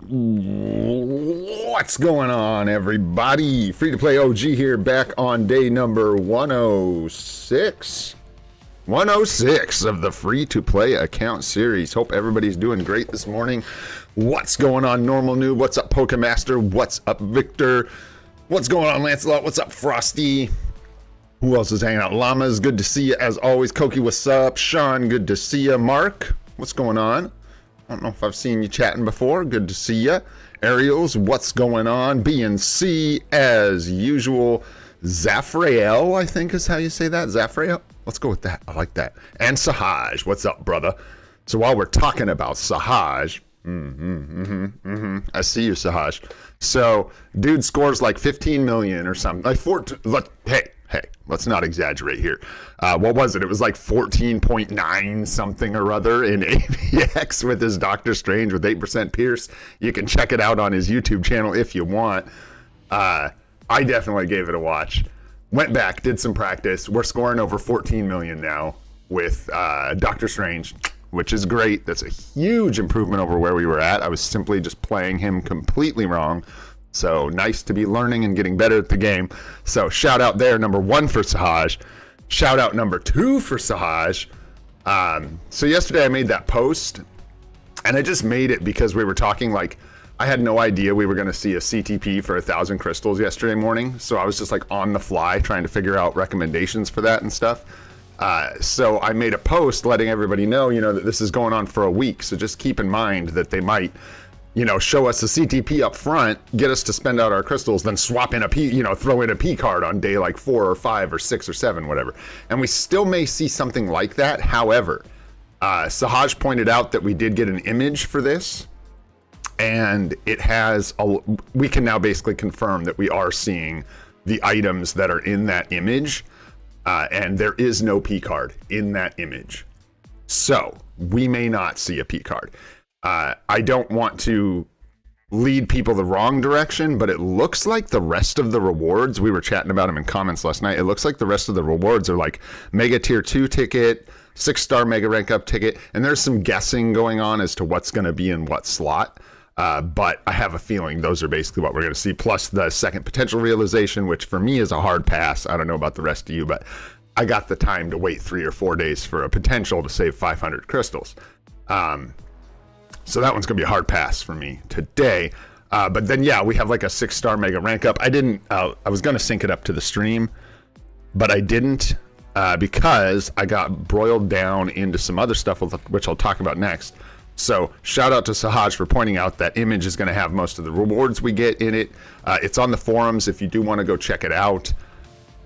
What's going on, everybody? Free to play OG here, back on day number 106. 106 of the free to play account series. Hope everybody's doing great this morning. What's going on, Normal Noob? What's up, Pokemaster? What's up, Victor? What's going on, Lancelot? What's up, Frosty? Who else is hanging out? Llamas, good to see you as always. Koki, what's up? Sean, good to see you. Mark, what's going on? I don't know if I've seen you chatting before. Good to see you. Ariels, what's going on? BNC, as usual. Zafrael, I think is how you say that. Zafrael? Let's go with that. I like that. And Sahaj, what's up, brother? So while we're talking about Sahaj, I see you, Sahaj. So, dude scores like 15 million or something. Like hey, let's not exaggerate here. What was it? It was like 14.9 something or other in AVX with his Doctor Strange with 8% Pierce. You can check it out on his YouTube channel if you want. I definitely gave it a watch. Went back, did some practice. We're scoring over 14 million now with Doctor Strange, which is great. That's a huge improvement over where we were at. I was simply just playing him completely wrong. So nice to be learning and getting better at the game. So shout out there, number 1 for Sahaj. Shout out number 2 for Sahaj. So yesterday I made that post, and I just made it because we were talking like, I had no idea we were going to see a CTP for 1,000 crystals yesterday morning. So I was just like on the fly trying to figure out recommendations for that and stuff. So I made a post letting everybody know, that this is going on for a week. So just keep in mind that they might, show us a CTP up front, get us to spend out our crystals, then swap in a P, throw in a P card on day like 4 or 5 or 6 or 7, whatever. And we still may see something like that. However, Sahaj pointed out that we did get an image for this, and it has, we can now basically confirm that we are seeing the items that are in that image, and there is no P card in that image. So we may not see a P card. I don't want to lead people the wrong direction, but it looks like the rest of the rewards, we were chatting about them in comments last night, it looks like the rest of the rewards are like Mega Tier 2 ticket, 6-star Mega Rank Up ticket, and there's some guessing going on as to what's going to be in what slot. But I have a feeling those are basically what we're going to see, plus the second potential realization, which for me is a hard pass. I don't know about the rest of you, but I got the time to wait 3 or 4 days for a potential to save 500 crystals. So that one's going to be a hard pass for me today. But then, yeah, we have like a 6-star Mega Rank Up. I was going to sync it up to the stream, but I didn't because I got broiled down into some other stuff, which I'll talk about next. So shout out to Sahaj for pointing out that image is going to have most of the rewards we get in it. It's on the forums if you do want to go check it out.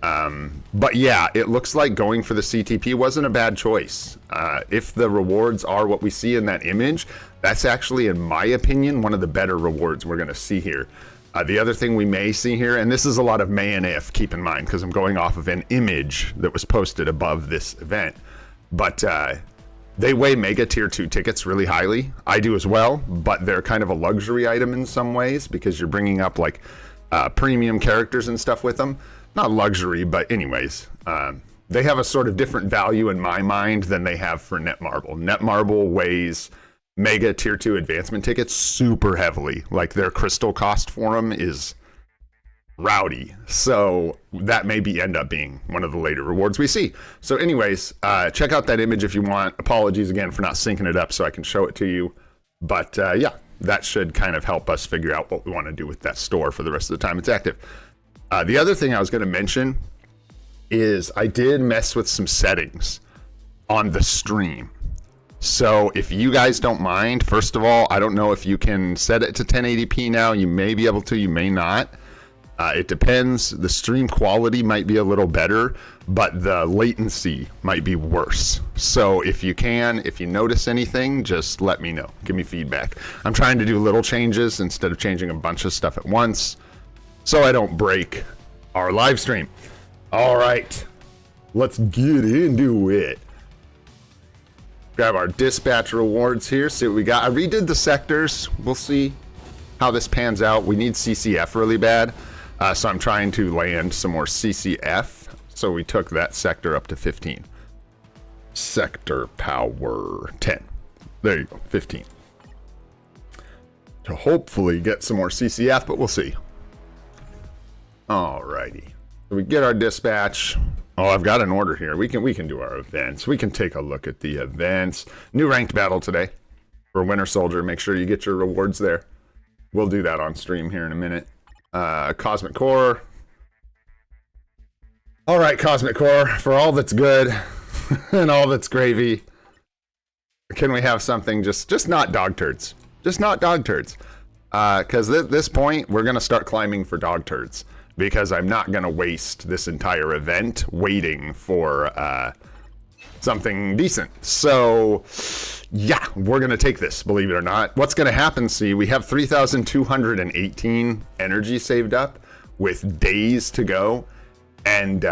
But yeah, it looks like going for the CTP wasn't a bad choice. If the rewards are what we see in that image, that's actually, in my opinion, one of the better rewards we're going to see here. The other thing we may see here, and this is a lot of may and if, keep in mind, because I'm going off of an image that was posted above this event. But they weigh Mega Tier 2 tickets really highly. I do as well, but they're kind of a luxury item in some ways because you're bringing up like premium characters and stuff with them. Not luxury, but anyways, they have a sort of different value in my mind than they have for Netmarble. Netmarble weighs Mega Tier 2 advancement tickets super heavily. Like their crystal cost for them is rowdy. So that may end up being one of the later rewards we see. So anyways, check out that image if you want. Apologies again for not syncing it up so I can show it to you. But yeah, that should kind of help us figure out what we want to do with that store for the rest of the time it's active. The other thing I was going to mention is I did mess with some settings on the stream. So if you guys don't mind, first of all, I don't know if you can set it to 1080p now. You may be able to, you may not. It depends. The stream quality might be a little better, but the latency might be worse. So if you notice anything, just let me know. Give me feedback. I'm trying to do little changes instead of changing a bunch of stuff at once, so I don't break our live stream. All right, let's get into it. Grab our dispatch rewards here, see what we got. I redid the sectors. We'll see how this pans out. We need CCF really bad, so I'm trying to land some more CCF. So we took that sector up to 15. Sector power 10. There you go, 15. to hopefully get some more CCF, but we'll see. Alrighty. So we get our dispatch. Oh, I've got an order here. We can do our events. We can take a look at the events. New ranked battle today for Winter Soldier. Make sure you get your rewards there. We'll do that on stream here in a minute. Cosmic Core. All right, Cosmic Core, for all that's good and all that's gravy, can we have something just not dog turds? Just not dog turds. Because at this point, we're going to start climbing for dog turds. Because I'm not going to waste this entire event waiting for something decent. So, yeah, we're going to take this, believe it or not. What's going to happen, see, we have 3,218 energy saved up with days to go. And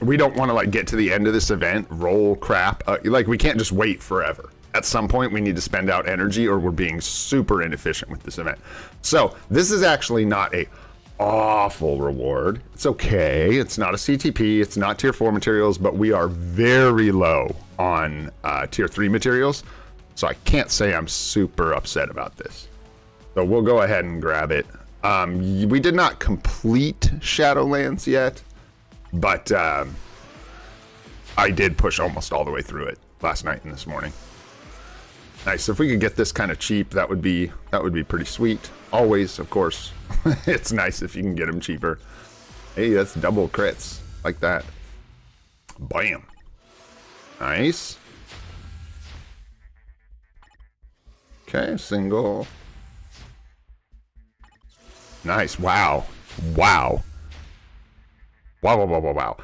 we don't want to, like, get to the end of this event, roll crap. Like, we can't just wait forever. At some point, we need to spend out energy or we're being super inefficient with this event. So, this is actually not a awful reward. It's okay. It's not a CTP. It's not tier 4 materials, but we are very low on tier 3 materials. So I can't say I'm super upset about this. So we'll go ahead and grab it. We did not complete Shadowlands yet, but I did push almost all the way through it last night and this morning. Nice. If we could get this kind of cheap, that would be pretty sweet. Always, of course. It's nice if you can get them cheaper. Hey, that's double crits like that. Bam. Nice. Okay, single. Nice. Wow. Wow. Wow, wow, wow, wow, wow.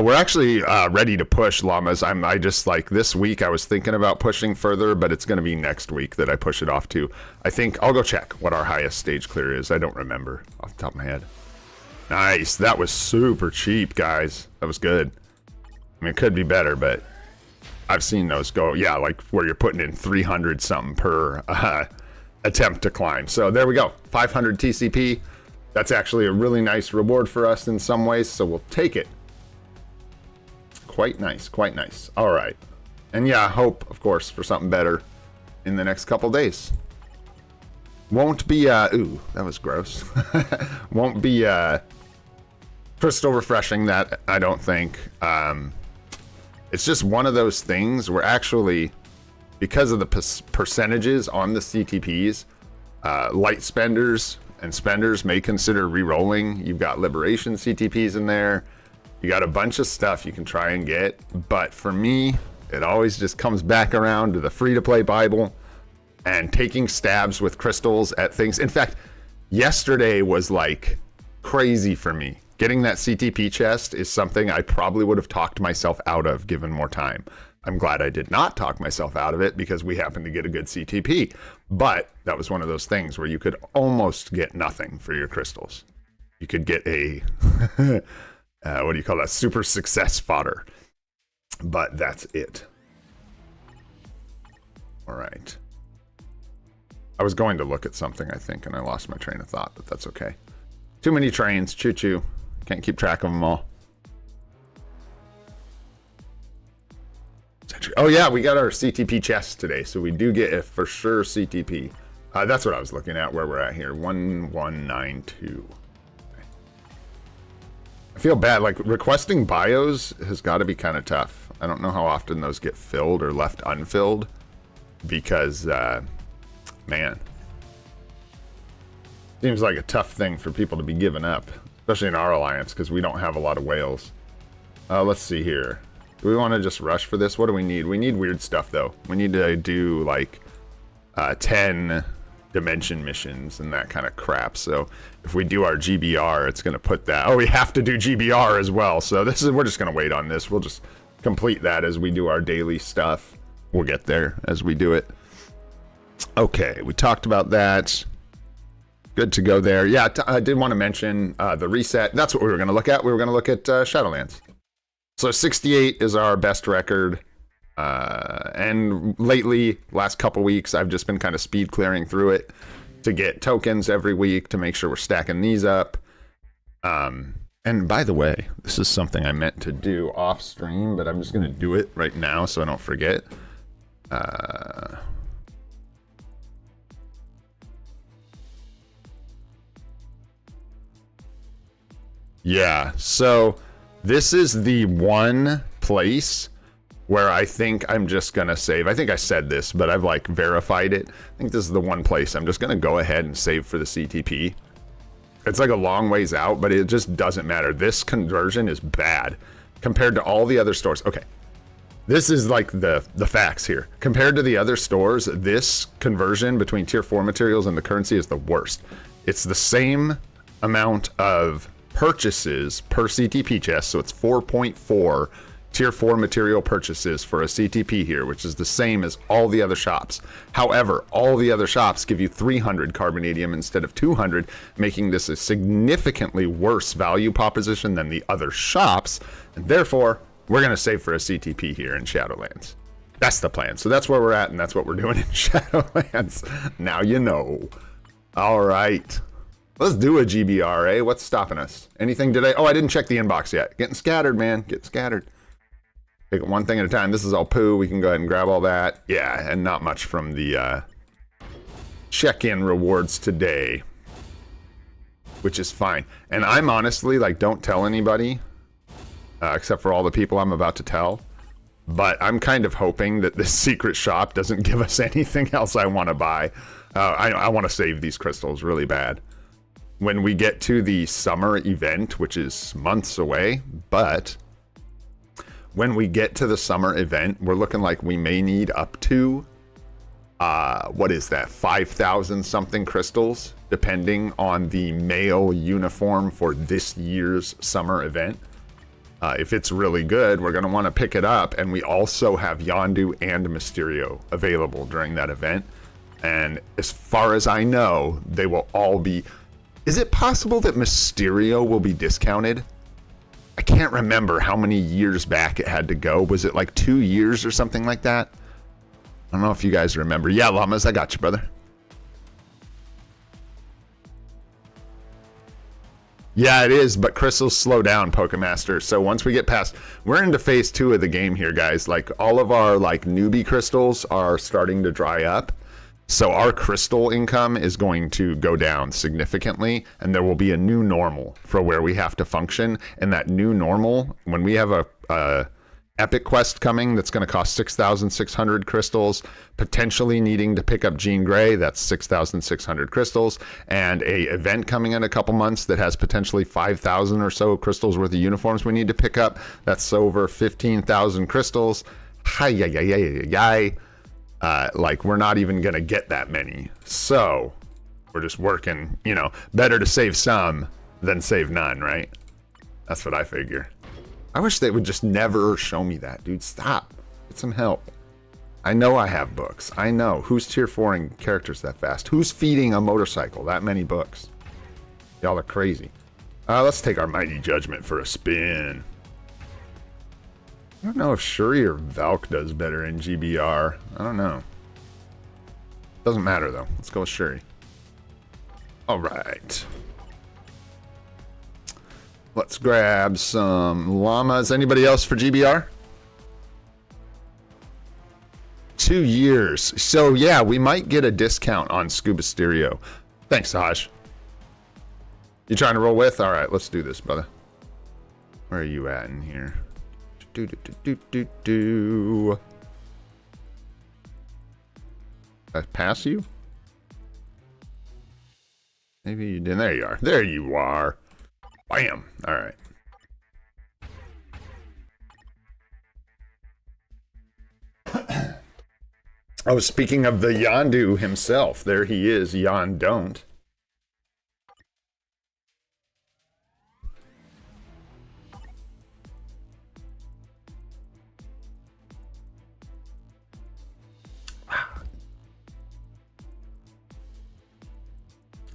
We're actually ready to push, Llamas. I just, like, this week I was thinking about pushing further, but it's going to be next week that I push it off to. I think I'll go check what our highest stage clear is. I don't remember off the top of my head. Nice. That was super cheap, guys. That was good. I mean, it could be better, but I've seen those go, yeah, like where you're putting in 300 something per attempt to climb. So there we go. 500 TCP. That's actually a really nice reward for us in some ways, so we'll take it. Quite nice, quite nice. All right. And yeah, hope, of course, for something better in the next couple days. Won't be, ooh, that was gross. Won't be crystal refreshing, that I don't think. It's just one of those things where actually, because of the percentages on the CTPs, light spenders and spenders may consider re-rolling. You've got liberation CTPs in there. You got a bunch of stuff you can try and get. But for me, it always just comes back around to the free-to-play Bible and taking stabs with crystals at things. In fact, yesterday was like crazy for me. Getting that CTP chest is something I probably would have talked myself out of given more time. I'm glad I did not talk myself out of it because we happened to get a good CTP. But that was one of those things where you could almost get nothing for your crystals. You could get a, what do you call that? Super success fodder. But that's it. All right. I was going to look at something, I think, and I lost my train of thought, but that's okay. Too many trains. Choo-choo. Can't keep track of them all. Oh yeah, we got our CTP chest today, so we do get a for sure CTP. That's what I was looking at, where we're at here. 1192. I feel bad, like requesting bios has got to be kind of tough. I don't know how often those get filled or left unfilled because, man, seems like a tough thing for people to be giving up, especially in our alliance because we don't have a lot of whales. Let's see here. Do we want to just rush for this? What do we need? We need weird stuff, though. We need to do, like, 10 dimension missions and that kind of crap. So if we do our GBR, it's going to put that... Oh, we have to do GBR as well. So this is... We're just going to wait on this. We'll just complete that as we do our daily stuff. We'll get there as we do it. Okay, we talked about that. Good to go there. Yeah, I did want to mention the reset. That's what we were going to look at. We were going to look at Shadowlands. So 68 is our best record, and lately, last couple weeks, I've just been kind of speed clearing through it to get tokens every week to make sure we're stacking these up. And by the way, this is something I meant to do off stream, but I'm just going to do it right now so I don't forget. Yeah, so this is the one place where I think I'm just gonna save. I think I said this, but I've like verified it. I think this is the one place I'm just gonna go ahead and save for the CTP. It's like a long ways out, but it just doesn't matter. This conversion is bad compared to all the other stores. Okay, this is like the facts here. Compared to the other stores, this conversion between tier 4 materials and the currency is the worst. It's the same amount of purchases per CTP chest, so it's 4.4 tier 4 material purchases for a CTP here, which is the same as all the other shops. However, all the other shops give you 300 carbonadium instead of 200, making this a significantly worse value proposition than the other shops, and therefore, we're going to save for a CTP here in Shadowlands. That's the plan. So that's where we're at, and that's what we're doing in Shadowlands. Now you know. All right. Let's do a GBR, eh? What's stopping us? Anything today? Oh, I didn't check the inbox yet. Getting scattered, man. Get scattered. Take it one thing at a time. This is all poo. We can go ahead and grab all that. Yeah, and not much from the check-in rewards today, which is fine. And I'm honestly, like, don't tell anybody, except for all the people I'm about to tell. But I'm kind of hoping that this secret shop doesn't give us anything else I want to buy. I want to save these crystals really bad. When we get to the summer event, which is months away, but when we get to the summer event, we're looking like we may need up to, what is that, 5,000 something crystals, depending on the male uniform for this year's summer event. If it's really good, we're going to want to pick it up, and we also have Yondu and Mysterio available during that event. And as far as I know, they will all be... Is it possible that Mysterio will be discounted? I can't remember how many years back it had to go. Was it like 2 years or something like that? I don't know if you guys remember. Yeah, Llamas, I got you, brother. Yeah, it is, but crystals slow down, Pokemaster. So once we get past... We're into phase 2 of the game here, guys. Like, all of our, like, newbie crystals are starting to dry up. So our crystal income is going to go down significantly, and there will be a new normal for where we have to function. And that new normal, when we have a epic quest coming that's going to cost 6,600 crystals, potentially needing to pick up Jean Grey, that's 6,600 crystals, and a event coming in a couple months that has potentially 5,000 or so crystals worth of uniforms we need to pick up, that's over 15,000 crystals. Hi-yi-yi-yi-yi-yi. Like, we're not even going to get that many. So, we're just working, you know, better to save some than save none, right? That's what I figure. I wish they would just never show me that, dude. Stop. Get some help. I know I have books. I know. Who's tier 4ing characters that fast? Who's feeding a motorcycle that many books? Y'all are crazy. Let's take our Mighty Judgment for a spin. I don't know if Shuri or Valk does better in GBR. I don't know. Doesn't matter, though. Let's go with Shuri. All right. Let's grab some llamas. Anybody else for GBR? 2 years. So, yeah, we might get a discount on Scuba Stereo. Thanks, Saj. You trying to roll with? All right, let's do this, brother. Where are you at in here? Do. I pass you? Maybe you didn't. There you are. There you are. Bam. All right. Oh, speaking of the Yondu himself, there he is. Yon don't.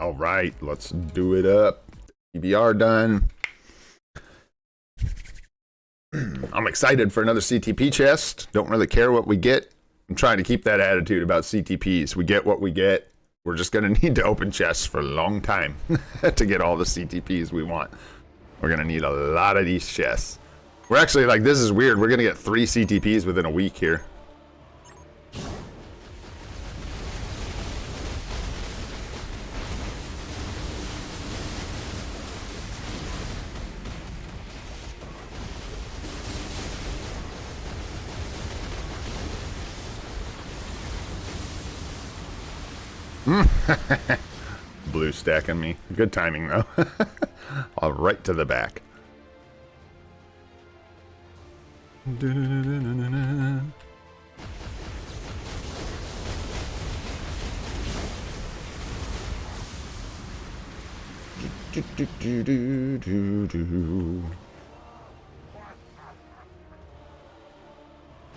All right, let's do it up. EBR done. I'm excited for another CTP chest. Don't really care what we get. I'm trying to keep that attitude about CTPs. We get what we get. We're just going to need to open chests for a long time to get all the CTPs we want. We're going to need a lot of these chests. We're actually, like, this is weird. We're going to get 3 CTPs within a week here. Blue stacking me. Good timing, though. All right to the back.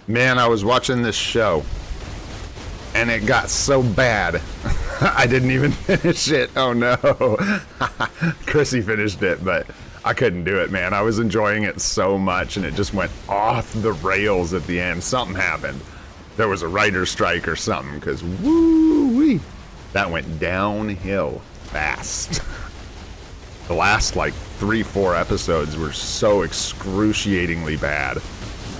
Man, I was watching this show, and it got so bad, I didn't even finish it. Oh no. Chrissy finished it, but I couldn't do it, man. I was enjoying it so much, and it just went off the rails at the end. Something happened. There was a writer's strike or something, because woo-wee, that went downhill fast. The last, like, 3-4 episodes were so excruciatingly bad.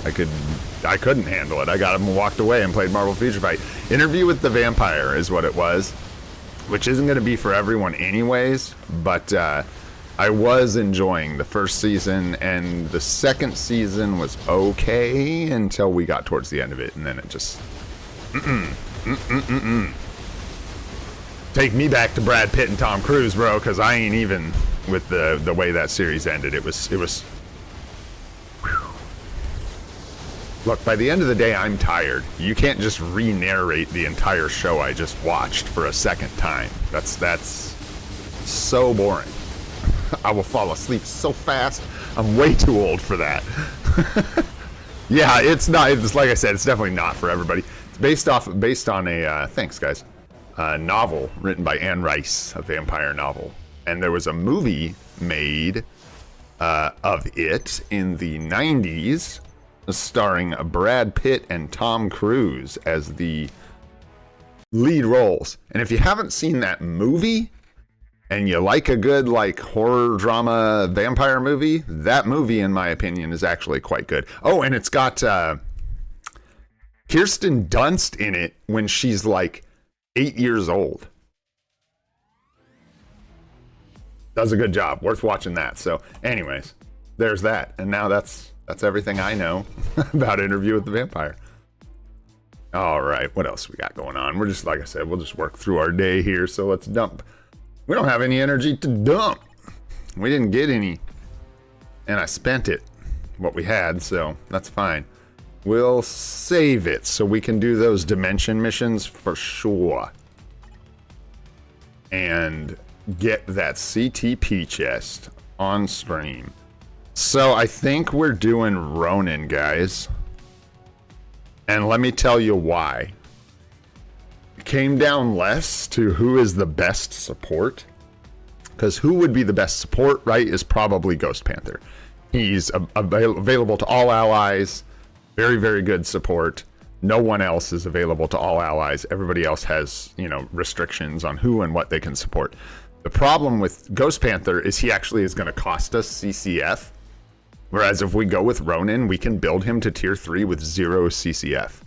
I couldn't handle it. I got him and walked away and played Marvel Future Fight. Interview with the Vampire is what it was, which isn't going to be for everyone anyways, but I was enjoying the first season, and the second season was okay until we got towards the end of it, and then it just... Take me back to Brad Pitt and Tom Cruise, bro, because I ain't even with the way that series ended. It was... Whew. Look, by the end of the day, I'm tired. You can't just re-narrate the entire show I just watched for a second time. That's so boring. I will fall asleep so fast. I'm way too old for that. Yeah, it's not. It's like I said, it's definitely not for everybody. It's based on a thanks guys, a novel written by Anne Rice, a vampire novel, and there was a movie made of it in the 90s, starring Brad Pitt and Tom Cruise as the lead roles. And if you haven't seen that movie, and you like a good, like, horror drama vampire movie, that movie, in my opinion, is actually quite good. Oh, and it's got Kirsten Dunst in it when she's, like, 8 years old. Does a good job. Worth watching that. So, anyways, there's that. And now that's everything I know about Interview with the Vampire. All right, what else we got going on? We're just, like I said, we'll just work through our day here, so let's dump. We don't have any energy to dump. We didn't get any. And I spent it, what we had, so that's fine. We'll save it so we can do those dimension missions for sure. And get that CTP chest on stream. So I think we're doing Ronin, guys. And let me tell you why. Came down less to who is the best support, because who would be the best support, right, is probably Ghost Panther. He's available to all allies, very, very good support. No one else is available to all allies. Everybody else has, you know, restrictions on who and what they can support. The problem with Ghost Panther is he actually is going to cost us CCF, whereas if we go with Ronin, we can build him to tier 3 with 0 CCF,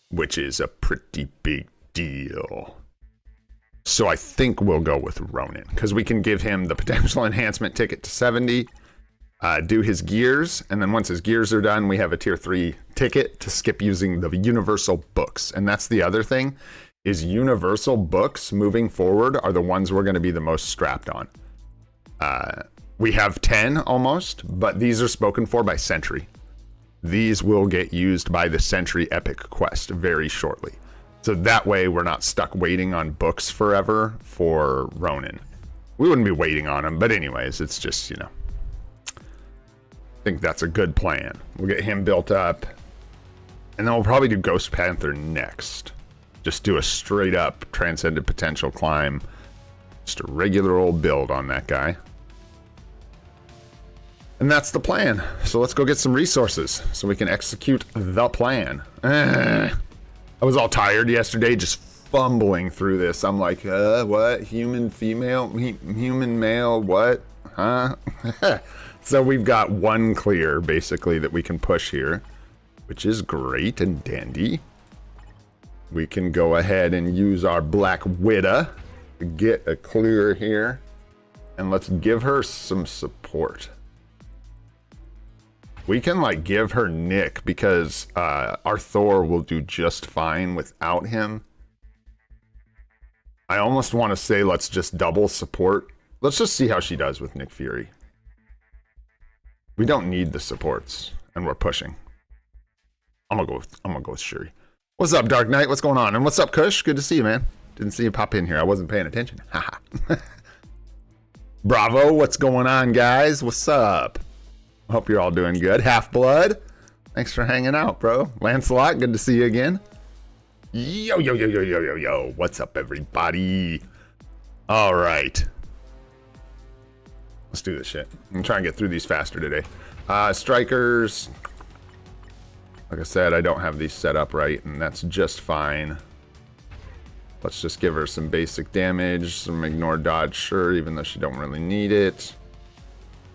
which is a pretty big deal. So I think we'll go with Ronin, because we can give him the potential enhancement ticket to 70, do his gears, and then once his gears are done, we have a tier 3 ticket to skip using the universal books. And that's the other thing, is universal books moving forward are the ones we're going to be the most strapped on. We have 10 almost, but these are spoken for by Sentry. These will get used by the Sentry Epic Quest very shortly. So that way we're not stuck waiting on books forever for Ronin. We wouldn't be waiting on them, but anyways, it's just, you know. I think that's a good plan. We'll get him built up, and then we'll probably do Ghost Panther next. Just do a straight up Transcendent Potential climb. Just a regular old build on that guy. And that's the plan. So let's go get some resources so we can execute the plan. I was all tired yesterday, just fumbling through this. I'm like, what? Human female? Human male? What? Huh? So we've got one clear, basically, that we can push here, which is great and dandy. We can go ahead and use our Black Widow to get a clear here. And let's give her some support. We can, like, give her Nick, because our Thor will do just fine without him. I almost want to say let's just double support. Let's just see how she does with Nick Fury. We don't need the supports, and we're pushing. I'm gonna go with Shuri. What's up, Dark Knight? What's going on? And what's up, Kush? Good to see you, man. Didn't see you pop in here. I wasn't paying attention. Haha. Bravo. What's going on, guys? What's up? Hope you're all doing good. Half-Blood. Thanks for hanging out, bro. Lancelot, good to see you again. Yo, yo, yo, yo, yo, yo, yo. What's up, everybody? All right. Let's do this shit. I'm gonna try and get through these faster today. Strikers. Like I said, I don't have these set up right, and that's just fine. Let's just give her some basic damage, some ignore dodge, sure, even though she don't really need it.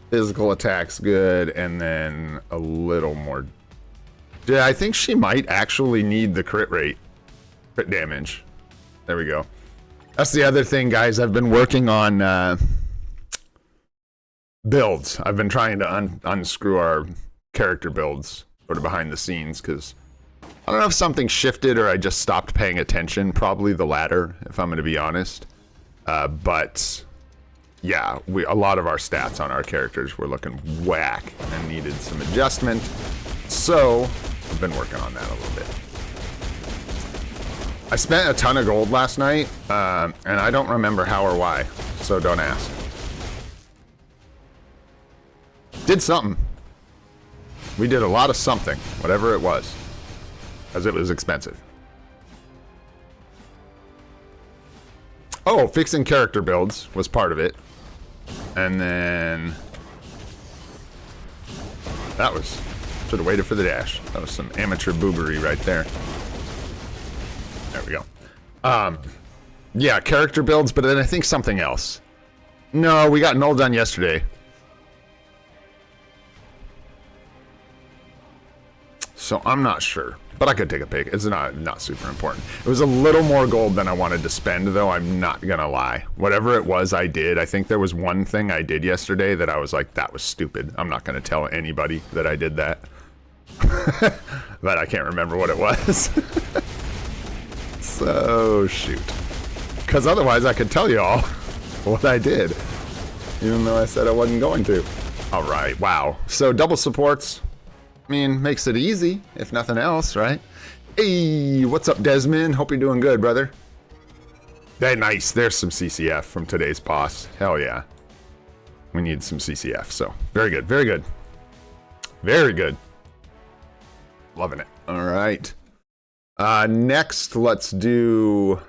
Physical attack's good, and then a little more. Yeah, I think she might actually need the crit rate. Crit damage. There we go. That's the other thing, guys. I've been working on builds. I've been trying to unscrew our character builds sort of behind the scenes, because I don't know if something shifted or I just stopped paying attention. Probably the latter, if I'm going to be honest. But yeah, a lot of our stats on our characters were looking whack and needed some adjustment. So I've been working on that a little bit. I spent a ton of gold last night, and I don't remember how or why, so don't ask. Did something. We did a lot of something, whatever it was, as it was expensive. Oh, fixing character builds was part of it. And then that was, should have waited for the dash. That was some amateur boobery right there. There we go. Yeah, character builds, but then I think something else. No, we got Knull done yesterday. So I'm not sure, but I could take a pick. It's not super important. It was a little more gold than I wanted to spend, though. I'm not gonna lie. Whatever it was I did, I think there was one thing I did yesterday that I was like, that was stupid. I'm not gonna tell anybody that I did that. But I can't remember what it was. So shoot. Because otherwise I could tell you all what I did, even though I said I wasn't going to. All right, wow. So double supports. I mean, makes it easy, if nothing else, right? Hey, what's up, Desmond? Hope you're doing good, brother. Hey, nice. There's some CCF from today's boss. Hell yeah. We need some CCF, so very good, very good. Very good. Loving it. All right. Next, let's do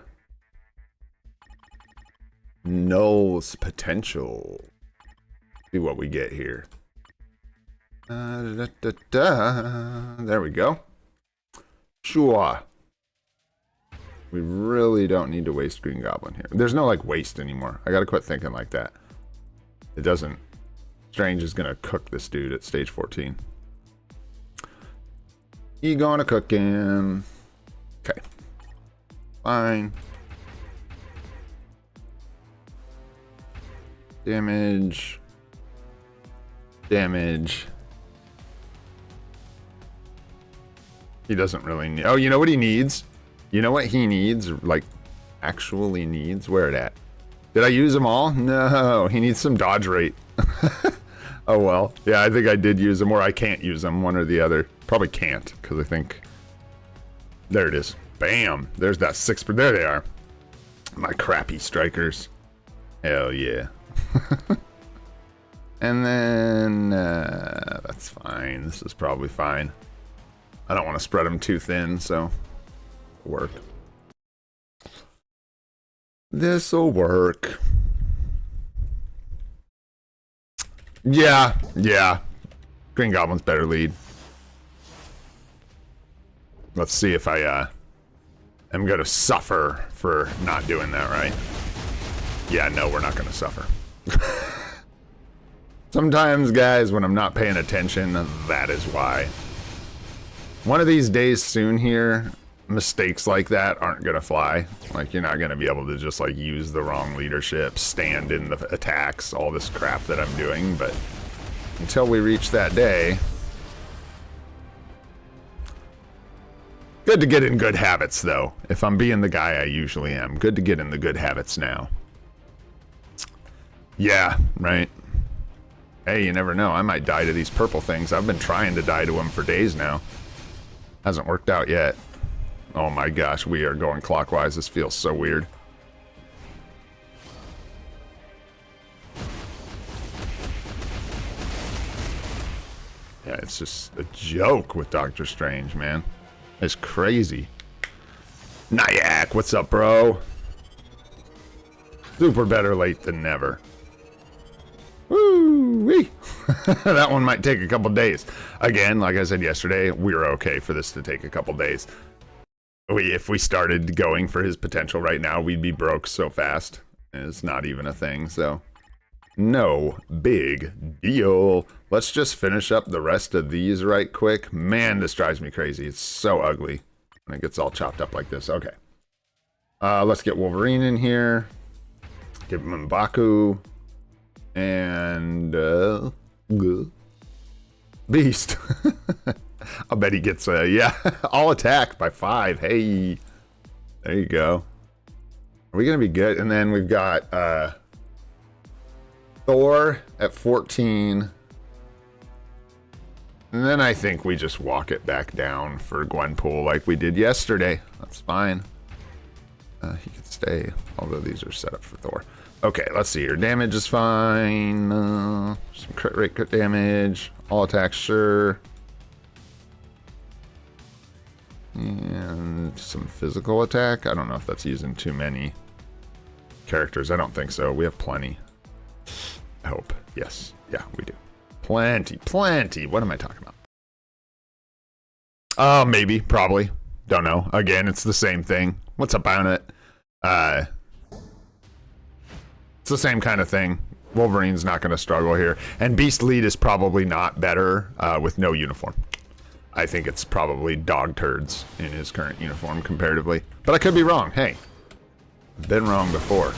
Knull's potential. See what we get here. There we go. Sure. We really don't need to waste Green Goblin here. There's no like waste anymore. I gotta quit thinking like that. It doesn't. Strange is gonna cook this dude at stage 14. He gonna cook him. Okay. Fine. Damage. Damage. He doesn't really need... Oh, you know what he needs? You know what he needs? Like, actually needs? Where it at? Did I use them all? No. He needs some dodge rate. Oh, well. Yeah, I think I did use them, or I can't use them. One or the other. Probably can't, because I think... There it is. Bam! There's that 6... There they are. My crappy strikers. Hell yeah. And then... that's fine. This is probably fine. I don't want to spread them too thin, so it'll work. This'll work. Yeah, yeah. Green Goblin's better lead. Let's see if I am going to suffer for not doing that right. Yeah, no, we're not going to suffer. Sometimes, guys, when I'm not paying attention, that is why. One of these days soon here, mistakes like that aren't gonna fly. Like, you're not gonna be able to just like use the wrong leadership, stand in the attacks, all this crap that I'm doing, but until we reach that day, Good to get in good habits, though. If I'm being the guy I usually am. Good to get in the good habits now. Yeah, right. Hey, you never know. I might die to these purple things. I've been trying to die to them for days now. Hasn't worked out yet. Oh my gosh, we are going clockwise. This feels so weird. Yeah, it's just a joke with Doctor Strange, man. It's crazy. Nyack, what's up, bro? Super better late than never. Woo-wee. That one might take a couple days. Again, like I said yesterday, we're okay for this to take a couple days. If we started going for his potential right now, we'd be broke so fast. It's not even a thing, so... No big deal. Let's just finish up the rest of these right quick. Man, this drives me crazy. It's so ugly when it gets all chopped up like this. Okay. Let's get Wolverine in here. Give him M'Baku. And Beast. I'll bet he gets all attack by 5. Hey. There you go. Are we gonna be good? And then we've got Thor at 14. And then I think we just walk it back down for Gwenpool like we did yesterday. That's fine. He can stay, although these are set up for Thor. Okay, let's see here. Damage is fine. Some crit rate, crit damage. All attacks, sure. And some physical attack. I don't know if that's using too many characters. I don't think so. We have plenty. I hope. Yes. Yeah, we do. Plenty. Plenty. What am I talking about? Maybe. Probably. Don't know. Again, it's the same thing. What's up on it? It's the same kind of thing. Wolverine's not going to struggle here. And Beast Lead is probably not better with no uniform. I think it's probably dog turds in his current uniform comparatively. But I could be wrong. Hey. Been wrong before.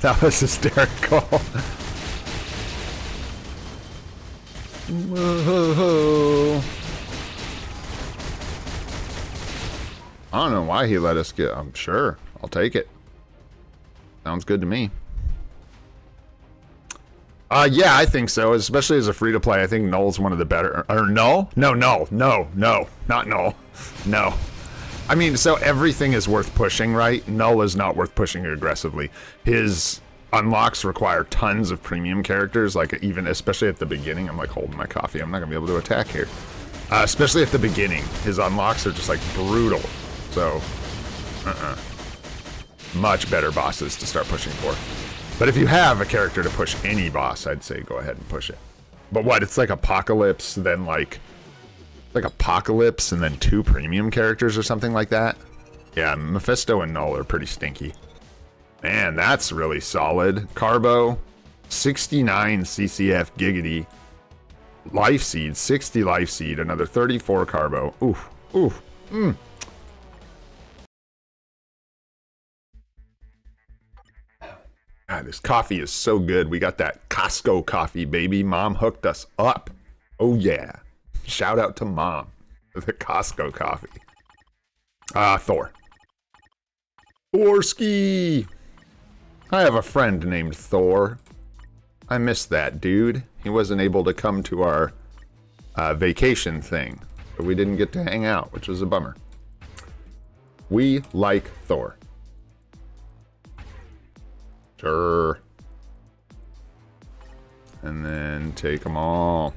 That was hysterical. Whoa. I don't know why he let us get. I'm sure. I'll take it. Sounds good to me. Yeah, I think so. Especially as a free-to-play, I think Knull's one of the better. Or Knull? No, not Knull. No. I mean, so everything is worth pushing, right? Knull is not worth pushing aggressively. His unlocks require tons of premium characters, like even, especially at the beginning. I'm like holding my coffee. I'm not gonna be able to attack here. Especially at the beginning. His unlocks are just like brutal. So, much better bosses to start pushing for. But if you have a character to push any boss, I'd say go ahead and push it. But what, it's like Apocalypse, then like Apocalypse and then 2 premium characters or something like that? Yeah, Mephisto and Knull are pretty stinky. Man, that's really solid. Carbo, 69 CCF Giggity. Life Seed, 60 Life Seed, another 34 Carbo. Oof, oof, God, this coffee is so good. We got that Costco coffee, baby. Mom hooked us up. Oh, yeah. Shout out to Mom for the Costco coffee. Thor. Thorski! I have a friend named Thor. I miss that dude. He wasn't able to come to our vacation thing, so we didn't get to hang out, which was a bummer. We like Thor. Sure. And then take them all.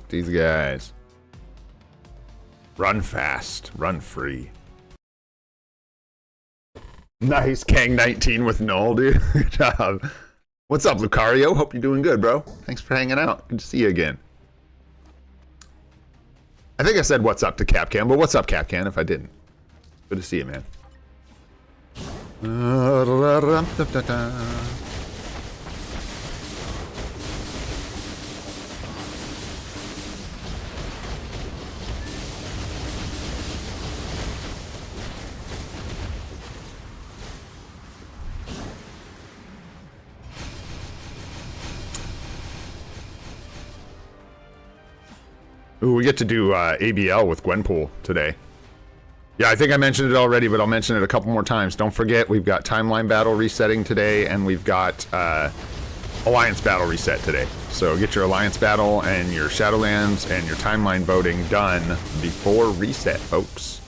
These guys. Run fast. Run free. Nice. Kang 19 with Knull, dude. Good job. What's up, Lucario? Hope you're doing good, bro. Thanks for hanging out. Good to see you again. I think I said what's up to Capcan, but what's up, Capcan, if I didn't? Good to see you, man. Ooh, we get to do ABL with Gwenpool today. Yeah, I think I mentioned it already, but I'll mention it a couple more times. Don't forget, we've got Timeline Battle resetting today, and we've got Alliance Battle reset today. So get your Alliance Battle and your Shadowlands and your Timeline voting done before reset, folks.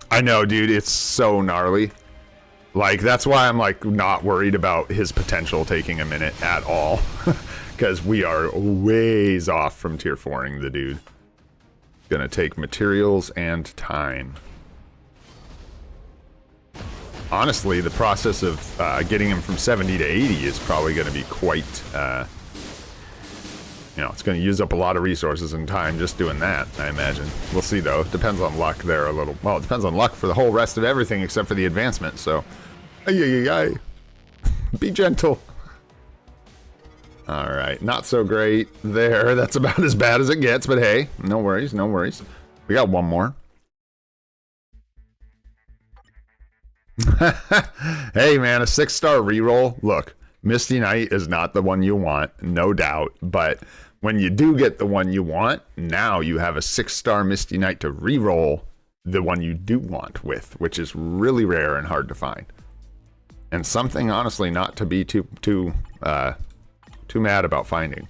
I know, dude, it's so gnarly. Like, that's why I'm, like, not worried about his potential taking a minute at all. Because we are ways off from tier 4ing the dude. Gonna take materials and time. Honestly, the process of getting him from 70 to 80 is probably gonna be quite, you know, it's gonna use up a lot of resources and time just doing that, I imagine. We'll see, though. Depends on luck there a little. Well, it depends on luck for the whole rest of everything except for the advancement, so... Ay. Be gentle. Alright, not so great there. That's about as bad as it gets, but hey, no worries, no worries. We got one more. Hey man, a 6-star reroll. Look, Misty Knight is not the one you want, no doubt, but when you do get the one you want, now you have a 6-star Misty Knight to reroll the one you do want with, which is really rare and hard to find. And something, honestly, not to be too mad about finding.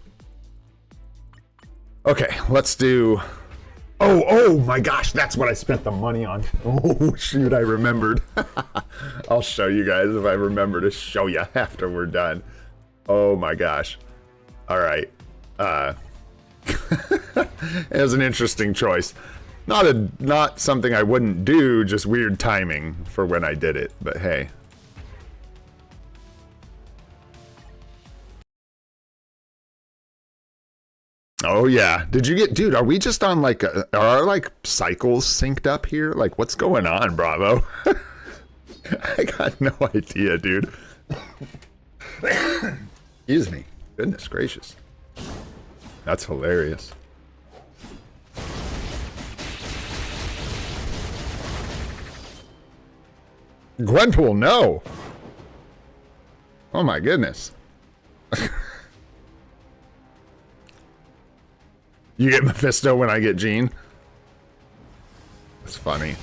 Okay, let's do... Oh my gosh, that's what I spent the money on. Oh, shoot, I remembered. I'll show you guys if I remember to show you after we're done. Oh my gosh. All right. It was an interesting choice. Not something I wouldn't do, just weird timing for when I did it, but hey. Oh yeah, did you get, dude, are we just on like, are our like cycles synced up here? Like what's going on, Bravo? I got no idea, dude. Excuse me, goodness gracious. That's hilarious. Gwenpool, no. Oh my goodness. You get Mephisto when I get Jean? That's funny.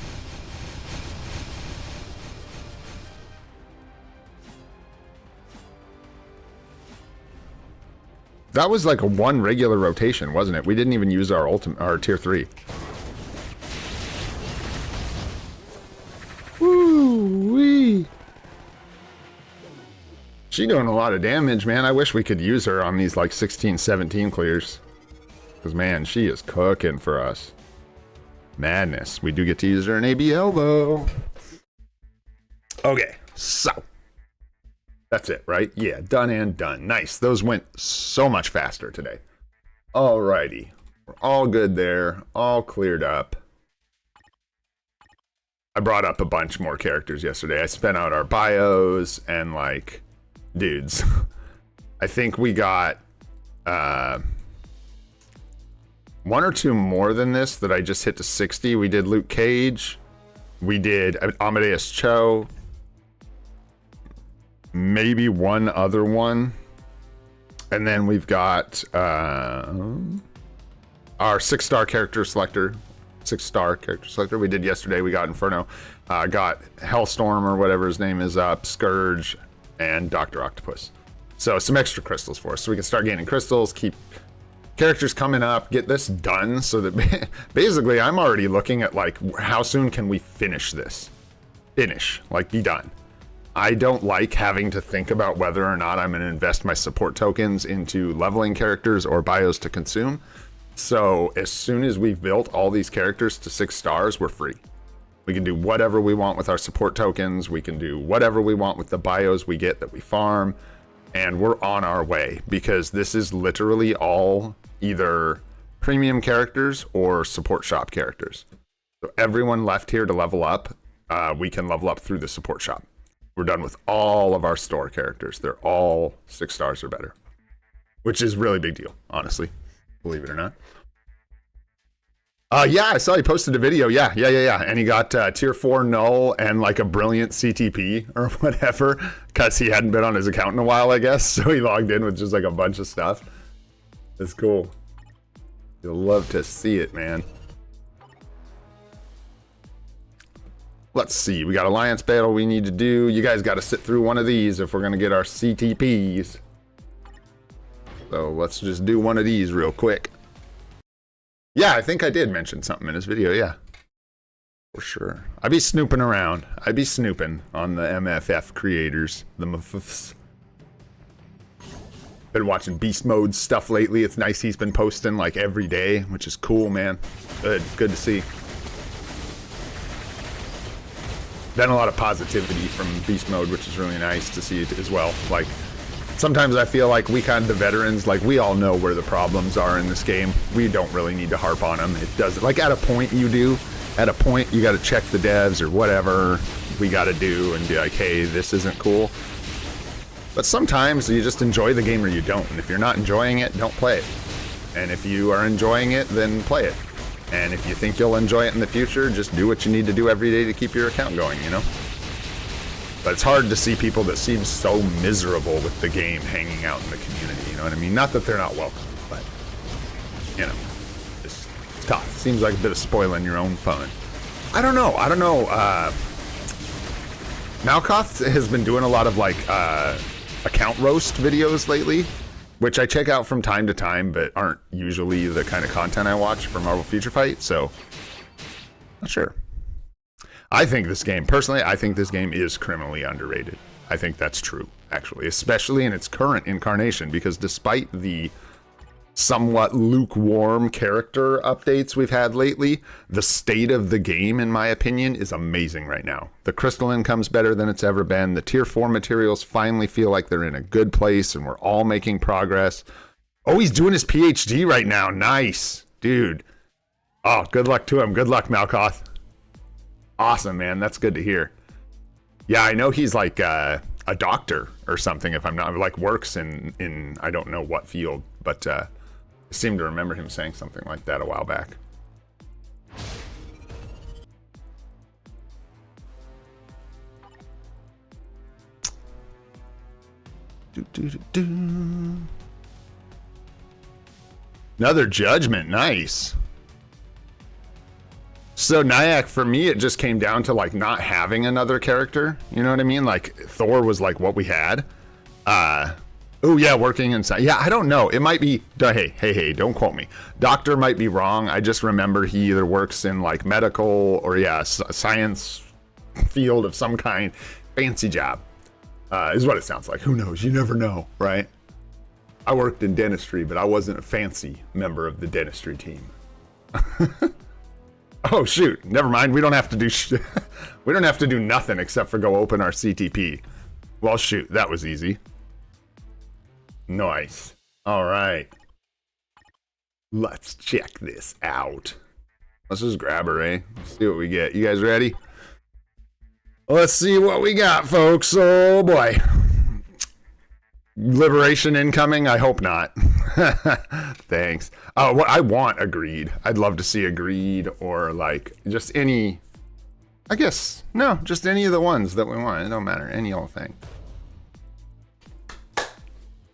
That was like a one regular rotation, wasn't it? We didn't even use our our tier 3. Woo-wee. She doing a lot of damage, man. I wish we could use her on these like 16, 17 clears. Because, man, she is cooking for us. Madness. We do get to use her in ABL, though. Okay, so. That's it, right? Yeah, done and done. Nice. Those went so much faster today. Alrighty. We're all good there. All cleared up. I brought up a bunch more characters yesterday. I spent out our bios and, like, dudes. I think we got... one or two more than this that I just hit to 60. We did Luke Cage. We did Amadeus Cho. Maybe one other one. And then we've got our 6-star character selector. 6-star character selector we did yesterday. We got Inferno. Got Hellstorm or whatever his name is up. Scourge and Dr. Octopus. So some extra crystals for us. So we can start gaining crystals. Keep... characters coming up, get this done so that basically I'm already looking at like how soon can we finish this? Finish, like be done. I don't like having to think about whether or not I'm going to invest my support tokens into leveling characters or bios to consume. So as soon as we've built all these characters to 6 stars, we're free. We can do whatever we want with our support tokens. We can do whatever we want with the bios we get that we farm. And we're on our way because this is literally all either premium characters or support shop characters. So everyone left here to level up, we can level up through the support shop. We're done with all of our store characters. They're all 6 stars or better, which is really big deal, honestly, believe it or not. Yeah, I saw he posted a video. Yeah. And he got tier 4 Knull and like a brilliant CTP or whatever because he hadn't been on his account in a while, I guess. So he logged in with just like a bunch of stuff. It's cool. You'll love to see it, man. Let's see. We got Alliance battle we need to do. You guys got to sit through one of these if we're going to get our CTPs. So let's just do one of these real quick. Yeah, I think I did mention something in this video, yeah. For sure. I'd be snooping around. I'd be snooping on the MFF creators. The MFFs. Been watching Beast Mode stuff lately. It's nice he's been posting like every day, which is cool, man. Good to see. Been a lot of positivity from Beast Mode, which is really nice to see it as well. Like, sometimes I feel like we kind of the veterans, like we all know where the problems are in this game. We don't really need to harp on them. It doesn't, like at a point you do. At a point you got to check the devs or whatever we got to do and be like, hey, this isn't cool. But sometimes you just enjoy the game or you don't. And if you're not enjoying it, don't play it. And if you are enjoying it, then play it. And if you think you'll enjoy it in the future, just do what you need to do every day to keep your account going, you know? But it's hard to see people that seem so miserable with the game hanging out in the community, you know what I mean? Not that they're not welcome, but, you know, it's tough. Seems like a bit of spoiling your own fun. I don't know. Malkoth has been doing a lot of, like, account roast videos lately, which I check out from time to time, but aren't usually the kind of content I watch for Marvel Future Fight, so, not sure. I think this game, personally, I think this game is criminally underrated. I think that's true, actually, especially in its current incarnation, because despite the somewhat lukewarm character updates we've had lately, the state of the game, in my opinion, is amazing right now. The crystal income's better than it's ever been. The tier 4 materials finally feel like they're in a good place, and we're all making progress. Oh, he's doing his PhD right now. Nice, dude. Oh, good luck to him. Good luck, Malkoth. Awesome, man. That's good to hear. Yeah, I know he's like a doctor or something, if I'm not, like works in I don't know what field, but I seem to remember him saying something like that a while back. Another judgment. Nice. So Nyack, for me, it just came down to like not having another character. You know what I mean? Like Thor was like what we had. Oh yeah, working inside. Yeah, I don't know. It might be. Hey, don't quote me. Doctor might be wrong. I just remember he either works in like medical or yeah, science field of some kind. Fancy job is what it sounds like. Who knows? You never know, right? I worked in dentistry, but I wasn't a fancy member of the dentistry team. Oh shoot, never mind. We don't have to do we don't have to do nothing except for go open our CTP. Well shoot, that was easy. Nice. All right. Let's check this out. Let's just grab her, eh? Let's see what we get. You guys ready? Let's see what we got, folks. Oh boy. Liberation incoming? I hope not. Thanks. What I want agreed. I'd love to see agreed or like just any. I guess no, just any of the ones that we want. It don't matter. Any old thing.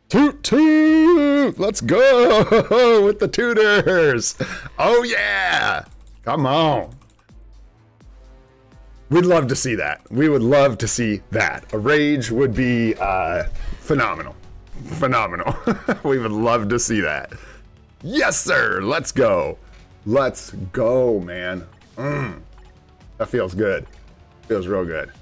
Toot toot! Let's go with the tutors. Oh yeah! Come on. We'd love to see that. We would love to see that. A rage would be phenomenal. Phenomenal. We would love to see that. Yes, sir. Let's go. Let's go, man. That feels good. Feels real good.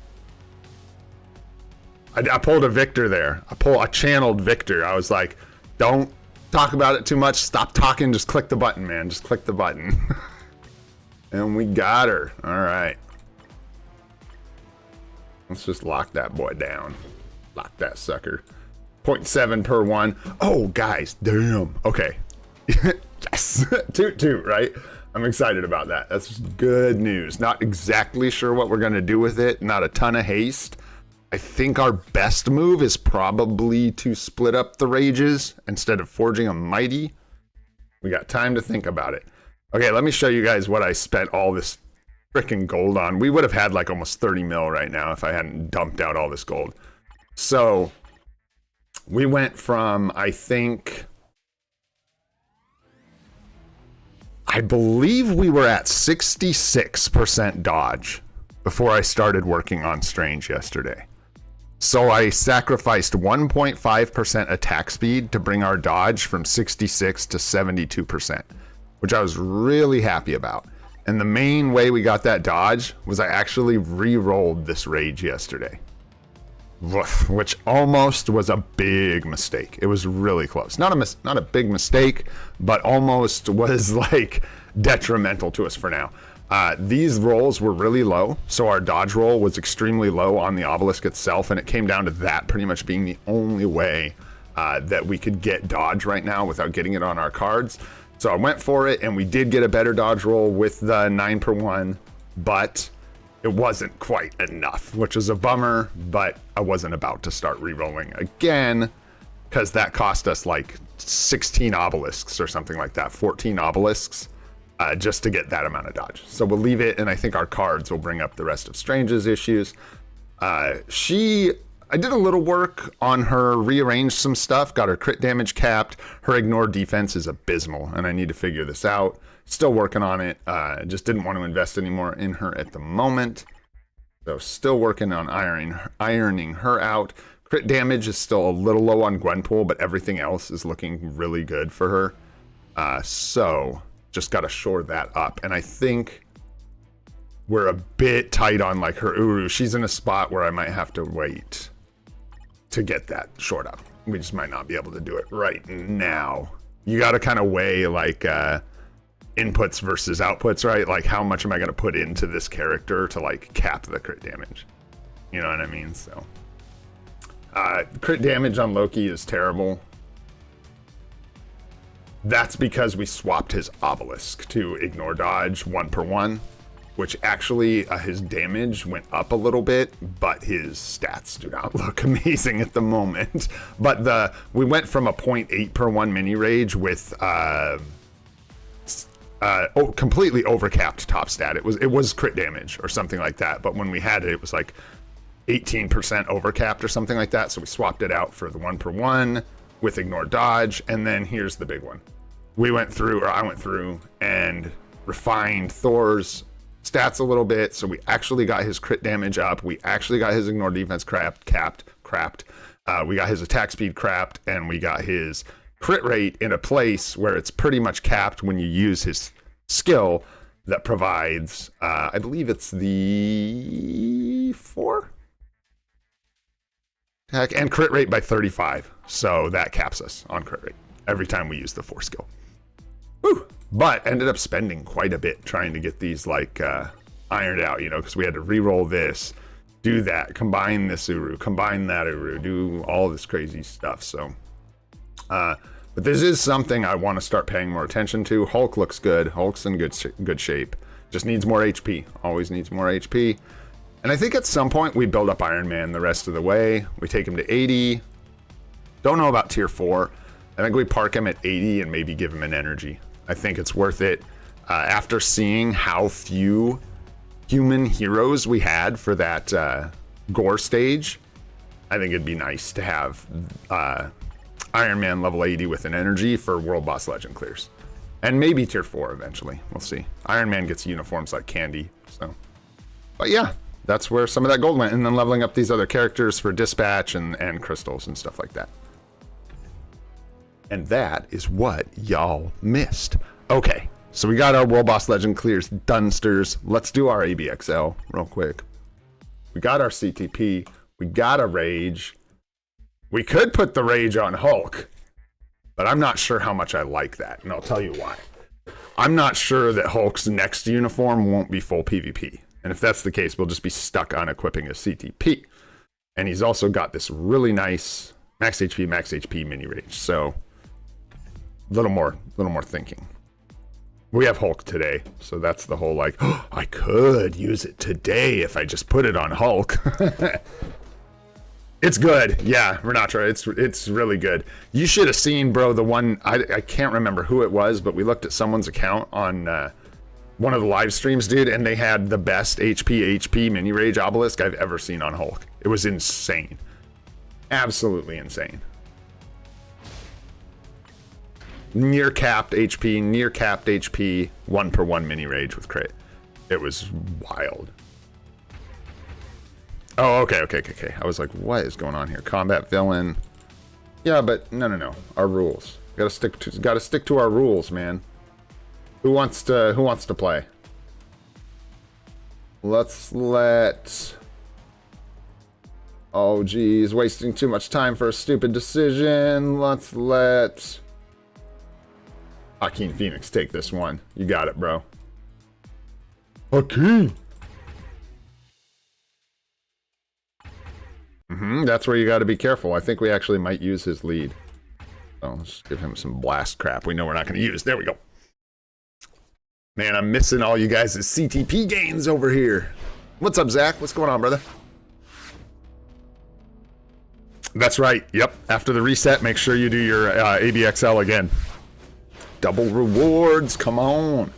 I pulled a Victor there. I channeled Victor. I was like, don't talk about it too much. Stop talking. Just click the button, man. Just click the button. And we got her. All right. Let's just lock that boy down. Lock that sucker. 0.7 per one. Oh, guys. Damn. Okay. Yes. Toot, right? I'm excited about that. That's good news. Not exactly sure what we're going to do with it. Not a ton of haste. I think our best move is probably to split up the rages instead of forging a mighty. We got time to think about it. Okay, let me show you guys what I spent all this freaking gold on. We would have had like almost 30 mil right now if I hadn't dumped out all this gold. So we went from, I believe we were at 66% dodge before I started working on Strange yesterday. So I sacrificed 1.5% attack speed to bring our dodge from 66 to 72%, which I was really happy about. And the main way we got that dodge was I actually re-rolled this rage yesterday, which almost was a big mistake. It was really close. Not a big mistake, but almost was like detrimental to us for now. These rolls were really low, so our dodge roll was extremely low on the obelisk itself, and it came down to that pretty much being the only way that we could get dodge right now without getting it on our cards. So I went for it, and we did get a better dodge roll with the 9/1, but it wasn't quite enough, which is a bummer, but I wasn't about to start re-rolling again, because that cost us like 16 obelisks or something like that, 14 obelisks. Just to get that amount of dodge. So we'll leave it, and I think our cards will bring up the rest of Strange's issues. I did a little work on her, rearranged some stuff, got her crit damage capped. Her ignore defense is abysmal, and I need to figure this out. Still working on it. Just didn't want to invest anymore in her at the moment. So still working on ironing her out. Crit damage is still a little low on Gwenpool, but everything else is looking really good for her. So just got to shore that up. And I think we're a bit tight on like her Uru. She's in a spot where I might have to wait to get that shored up. We just might not be able to do it right now. You got to kind of weigh like inputs versus outputs, right? Like how much am I going to put into this character to like cap the crit damage? You know what I mean? So crit damage on Loki is terrible. That's because we swapped his obelisk to ignore dodge 1/1, which actually his damage went up a little bit, but his stats do not look amazing at the moment. But we went from a 0.8/1 mini rage with completely overcapped top stat. It was crit damage or something like that, but when we had it, it was like 18% overcapped or something like that. So we swapped it out for the 1/1 with ignore dodge, and then here's the big one. I went through and refined Thor's stats a little bit, so we actually got his crit damage up, we actually got his ignore defense capped, we got his attack speed capped, and we got his crit rate in a place where it's pretty much capped when you use his skill that provides, I believe it's the 4? Attack and crit rate by 35, so that caps us on crit rate every time we use the 4 skill. Woo! But ended up spending quite a bit trying to get these like ironed out, because we had to re-roll this, do that, combine this Uru, combine that Uru, do all this crazy stuff. So, but this is something I want to start paying more attention to. Hulk looks good. Hulk's in good shape. Just needs more HP. Always needs more HP. And I think at some point we build up Iron Man the rest of the way. We take him to 80. Don't know about tier 4. I think we park him at 80 and maybe give him an energy. I think it's worth it. After seeing how few human heroes we had for that gore stage, I think it'd be nice to have Iron Man level 80 with an energy for World Boss Legend clears. And maybe tier 4 eventually. We'll see. Iron Man gets uniforms like candy. So, but yeah, that's where some of that gold went. And then leveling up these other characters for dispatch and crystals and stuff like that. And that is what y'all missed. Okay, so we got our World Boss Legend clears Dunsters. Let's do our ABXL real quick. We got our CTP. We got a Rage. We could put the Rage on Hulk, but I'm not sure how much I like that, and I'll tell you why. I'm not sure that Hulk's next uniform won't be full PvP. And if that's the case, we'll just be stuck on equipping a CTP. And he's also got this really nice max HP mini Rage. So a little more thinking. We have Hulk today, so that's the whole like, oh, I could use it today if I just put it on Hulk. It's good. Yeah, Renatra, it's really good. You should have seen, bro, the one, I can't remember who it was, but we looked at someone's account on one of the live streams, dude, and they had the best HP mini rage obelisk I've ever seen on Hulk. It was insane. Absolutely insane. Near capped HP, 1/1 mini rage with crit. It was wild. Oh, okay. I was like, what is going on here? Combat villain. Yeah, but no. Our rules. Gotta stick to our rules, man. Who wants to play? Let's let... Oh, geez, wasting too much time for a stupid decision. Let's let Joaquin Phoenix take this one. You got it, bro. Joaquin. That's where you got to be careful. I think we actually might use his lead. So let's give him some blast crap we know we're not going to use. There we go. Man, I'm missing all you guys' CTP gains over here. What's up, Zach? What's going on, brother? That's right. Yep. After the reset, make sure you do your ABXL again. Double rewards. Come on.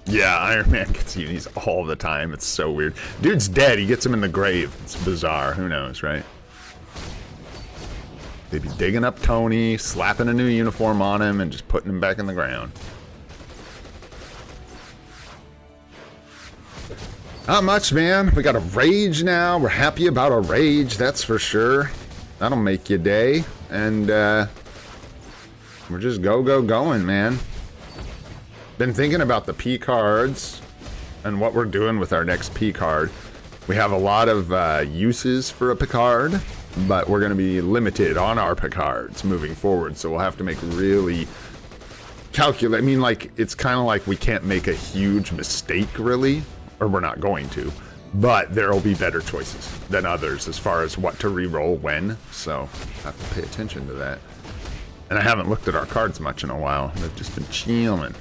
Yeah, Iron Man gets unis all the time. It's so weird. Dude's dead. He gets him in the grave. It's bizarre. Who knows, right? They'd be digging up Tony, slapping a new uniform on him, and just putting him back in the ground. Not much, man. We got a rage now. We're happy about a rage, that's for sure. That'll make your day. And we're just going, man. Been thinking about the P cards and what we're doing with our next P card. We have a lot of uses for a Picard, but we're going to be limited on our Picards moving forward, so we'll have to make really calculate. I mean, like, it's kind of like we can't make a huge mistake, really, or we're not going to, but there will be better choices than others as far as what to re-roll when, so I have to pay attention to that. And I haven't looked at our cards much in a while. They've just been chilling.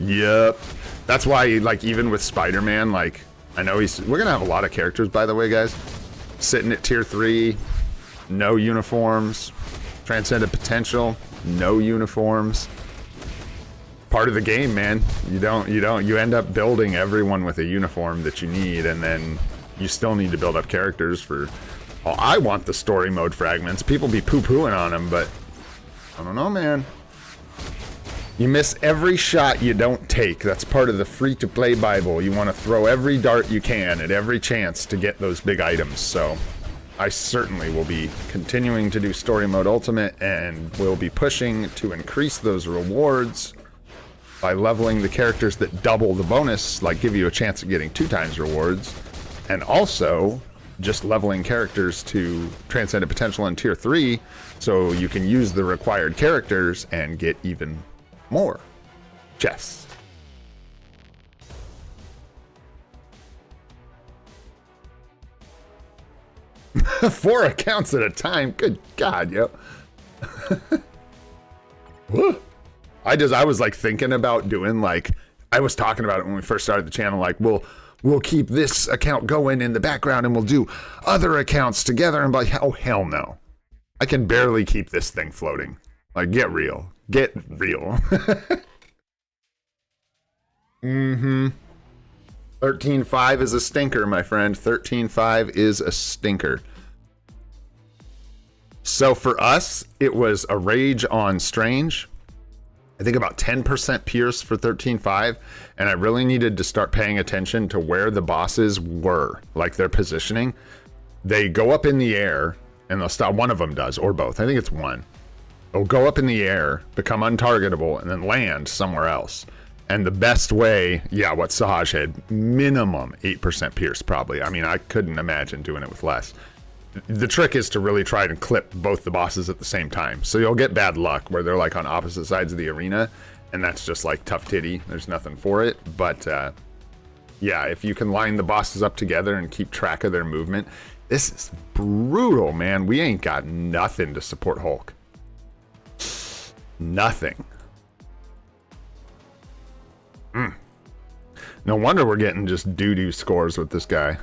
Yep. That's why, like, even with Spider-Man, like, I know we're gonna have a lot of characters, by the way, guys, sitting at tier 3, no uniforms, transcendent potential, no uniforms. Part of the game, man. You end up building everyone with a uniform that you need, and then you still need to build up characters for... Well, I want the story mode fragments. People be poo-pooing on them, but I don't know, man. You miss every shot you don't take. That's part of the free-to-play Bible. You want to throw every dart you can at every chance to get those big items. So I certainly will be continuing to do Story Mode Ultimate, and we'll be pushing to increase those rewards by leveling the characters that double the bonus, like give you a chance of getting 2 times rewards, and also just leveling characters to Transcendent Potential in Tier 3, so you can use the required characters and get even more chests. Four accounts at a time. Good God, yo. I was like thinking about doing, like, I was talking about it when we first started the channel, like, we'll keep this account going in the background and we'll do other accounts together, and like, oh hell no. I can barely keep this thing floating. Like, get real. Get real. 13.5 is a stinker, my friend. 13.5 is a stinker. So for us, it was a rage on Strange. I think about 10% Pierce for 13.5, and I really needed to start paying attention to where the bosses were, like their positioning. They go up in the air, and they'll stop. One of them does, or both. I think it's one. They'll go up in the air, become untargetable, and then land somewhere else. And the best way, yeah, what Sahaj had, minimum 8% Pierce, probably. I mean, I couldn't imagine doing it with less. The trick is to really try to clip both the bosses at the same time. So you'll get bad luck where they're like on opposite sides of the arena, and that's just like tough titty. There's nothing for it. But yeah, if you can line the bosses up together and keep track of their movement, this is brutal, man. We ain't got nothing to support Hulk. Nothing. No wonder we're getting just doo-doo scores with this guy.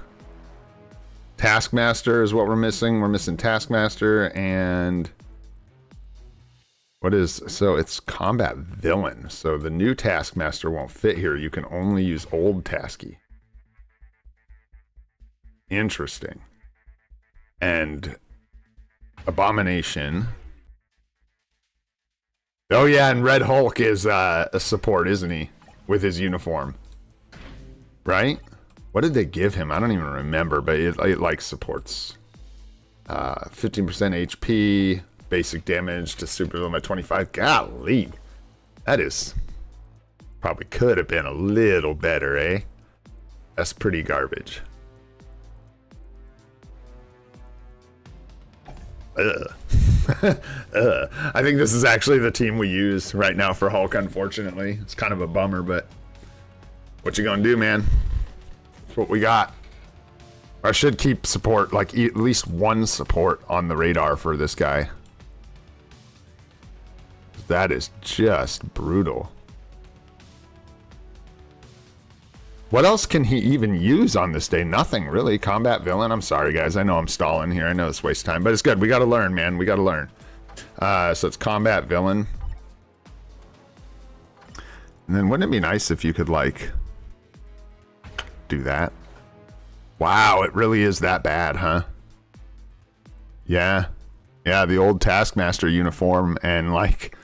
Taskmaster is what we're missing. We're missing Taskmaster and... What is... So it's Combat Villain. So the new Taskmaster won't fit here. You can only use old Tasky. Interesting. And... Abomination. Oh yeah, and Red Hulk is a support, isn't he? With his uniform. Right? What did they give him? I don't even remember, but it like supports 15% HP, basic damage to super limit 25. Golly, that is probably could have been a little better, eh? That's pretty garbage. I think this is actually the team we use right now for Hulk, unfortunately. It's kind of a bummer, but what you gonna do, man? That's what we got. I should keep support, like at least one support on the radar for this guy. That is just brutal. What else can he even use on this day? Nothing, really. Combat Villain. I'm sorry, guys. I know I'm stalling here. I know it's waste time, but it's good. We got to learn, man. We got to learn. So it's Combat Villain. And then wouldn't it be nice if you could, like, do that? Wow, it really is that bad, huh? Yeah. Yeah, the old Taskmaster uniform and, like,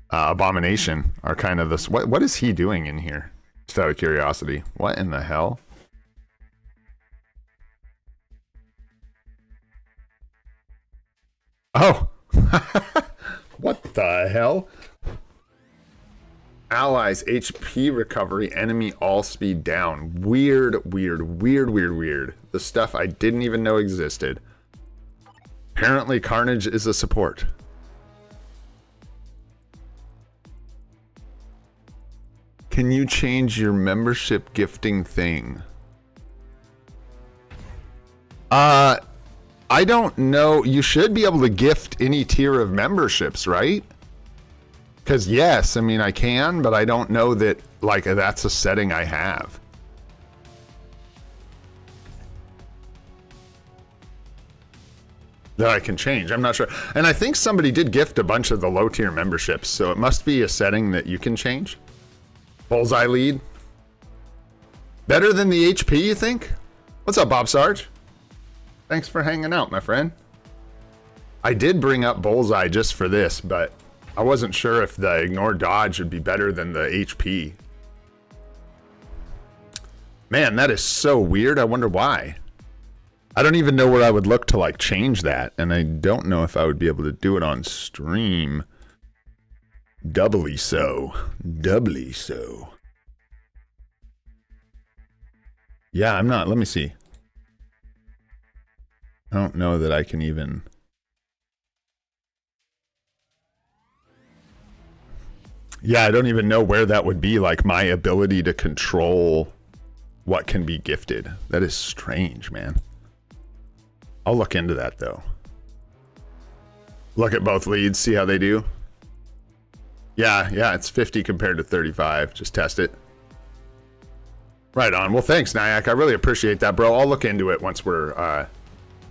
Abomination are kind of this. What is he doing in here? Just out of curiosity. What in the hell? Oh! What the hell? Allies HP recovery, enemy all speed down. Weird. The stuff I didn't even know existed. Apparently Carnage is a support. Can you change your membership gifting thing? I don't know. You should be able to gift any tier of memberships, right? Because yes, I mean I can, but I don't know that like that's a setting I have. That I can change. I'm not sure. And I think somebody did gift a bunch of the low tier memberships, so it must be a setting that you can change. Bullseye lead. Better than the HP, you think? What's up, Bob Sarge? Thanks for hanging out, my friend. I did bring up Bullseye just for this, but I wasn't sure if the ignore dodge would be better than the HP. Man, that is so weird. I wonder why. I don't even know where I would look to like change that, and I don't know if I would be able to do it on stream. Doubly so. Doubly so. Yeah, I'm not. Let me see. I don't know that I can even... Yeah, I don't even know where that would be, like my ability to control what can be gifted. That is strange, man. I'll look into that, though. Look at both leads, see how they do. Yeah, it's 50 compared to 35. Just test it. Right on. Well, thanks, Nyack. I really appreciate that, bro. I'll look into it once we're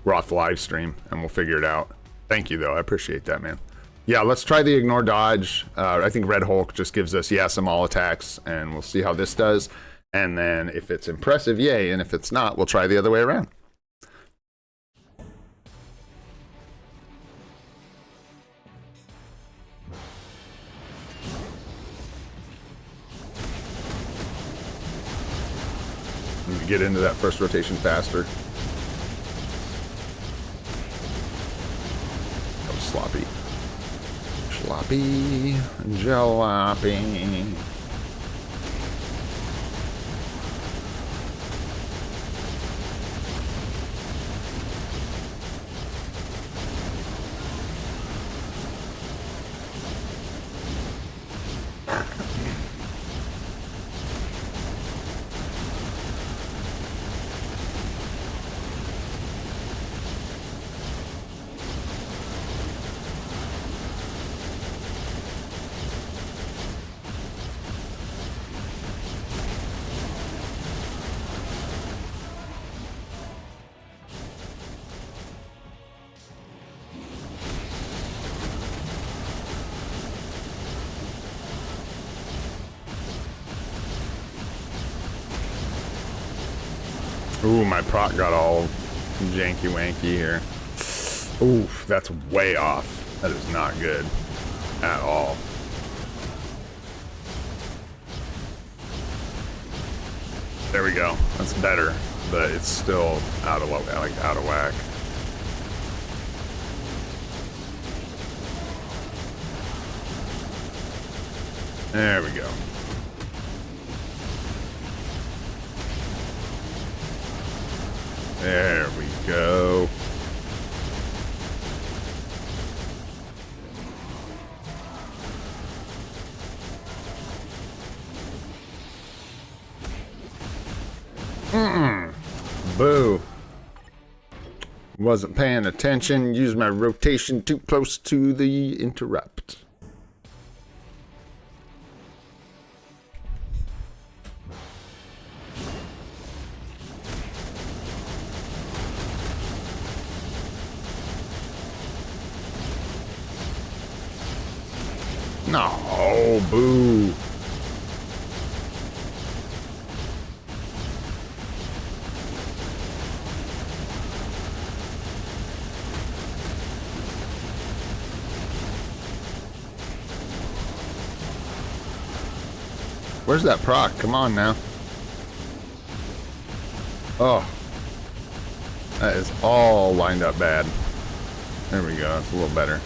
off the live stream, and we'll figure it out. Thank you, though. I appreciate that, man. Yeah, let's try the ignore dodge. I think Red Hulk just gives us, some all attacks, and we'll see how this does. And then if it's impressive, yay. And if it's not, we'll try the other way around. Get into that first rotation faster. That was sloppy. Sloppy. Jalopy. Ooh, my proc got all janky wanky here. Ooh, that's way off. That is not good at all. There we go. That's better, but it's still out of whack. There we go. There we go. Boo. Wasn't paying attention. Used my rotation too close to the interrupt. No, boo. Where's that proc? Come on now. Oh. That is all lined up bad. There we go. It's a little better.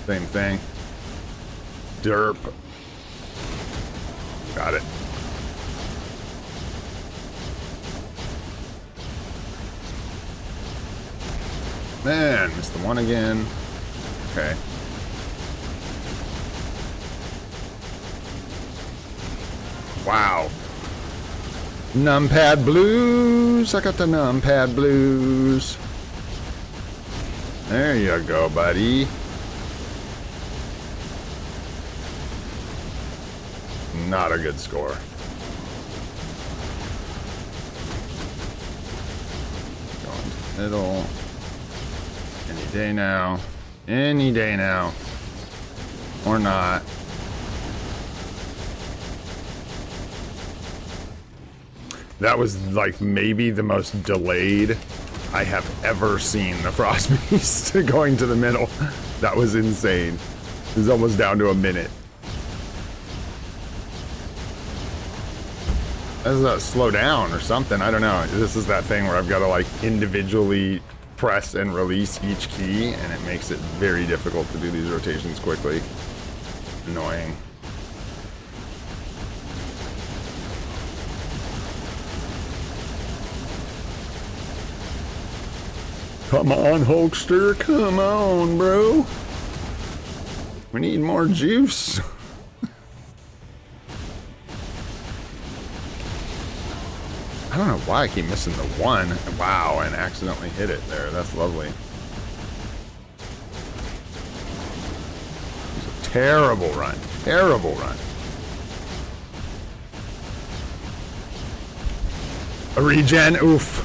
Same thing. Derp. Got it. Man, missed the one again. Okay. Wow. Numpad blues. I got the numpad blues. There you go, buddy. Not a good score. Going to the middle. Any day now. Any day now. Or not. That was like maybe the most delayed I have ever seen the Frost Beast going to the middle. That was insane. It was almost down to a minute. Does that slow down or something? I don't know. This is that thing where I've got to like individually press and release each key, and it makes it very difficult to do these rotations quickly. Annoying. Come on, Hulkster. Come on, bro. We need more juice. I don't know why I keep missing the one. Wow, and accidentally hit it there. That's lovely. It's a terrible run. Terrible run. A regen. Oof.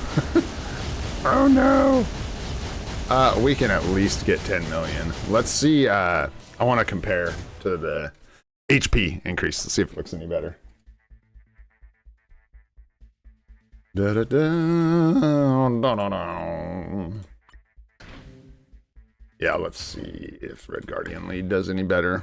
Oh no. We can at least get 10 million. Let's see. I want to compare to the HP increase to see if it looks any better. Da, da, da, da, da, da. Yeah, let's see if Red Guardian Lead does any better.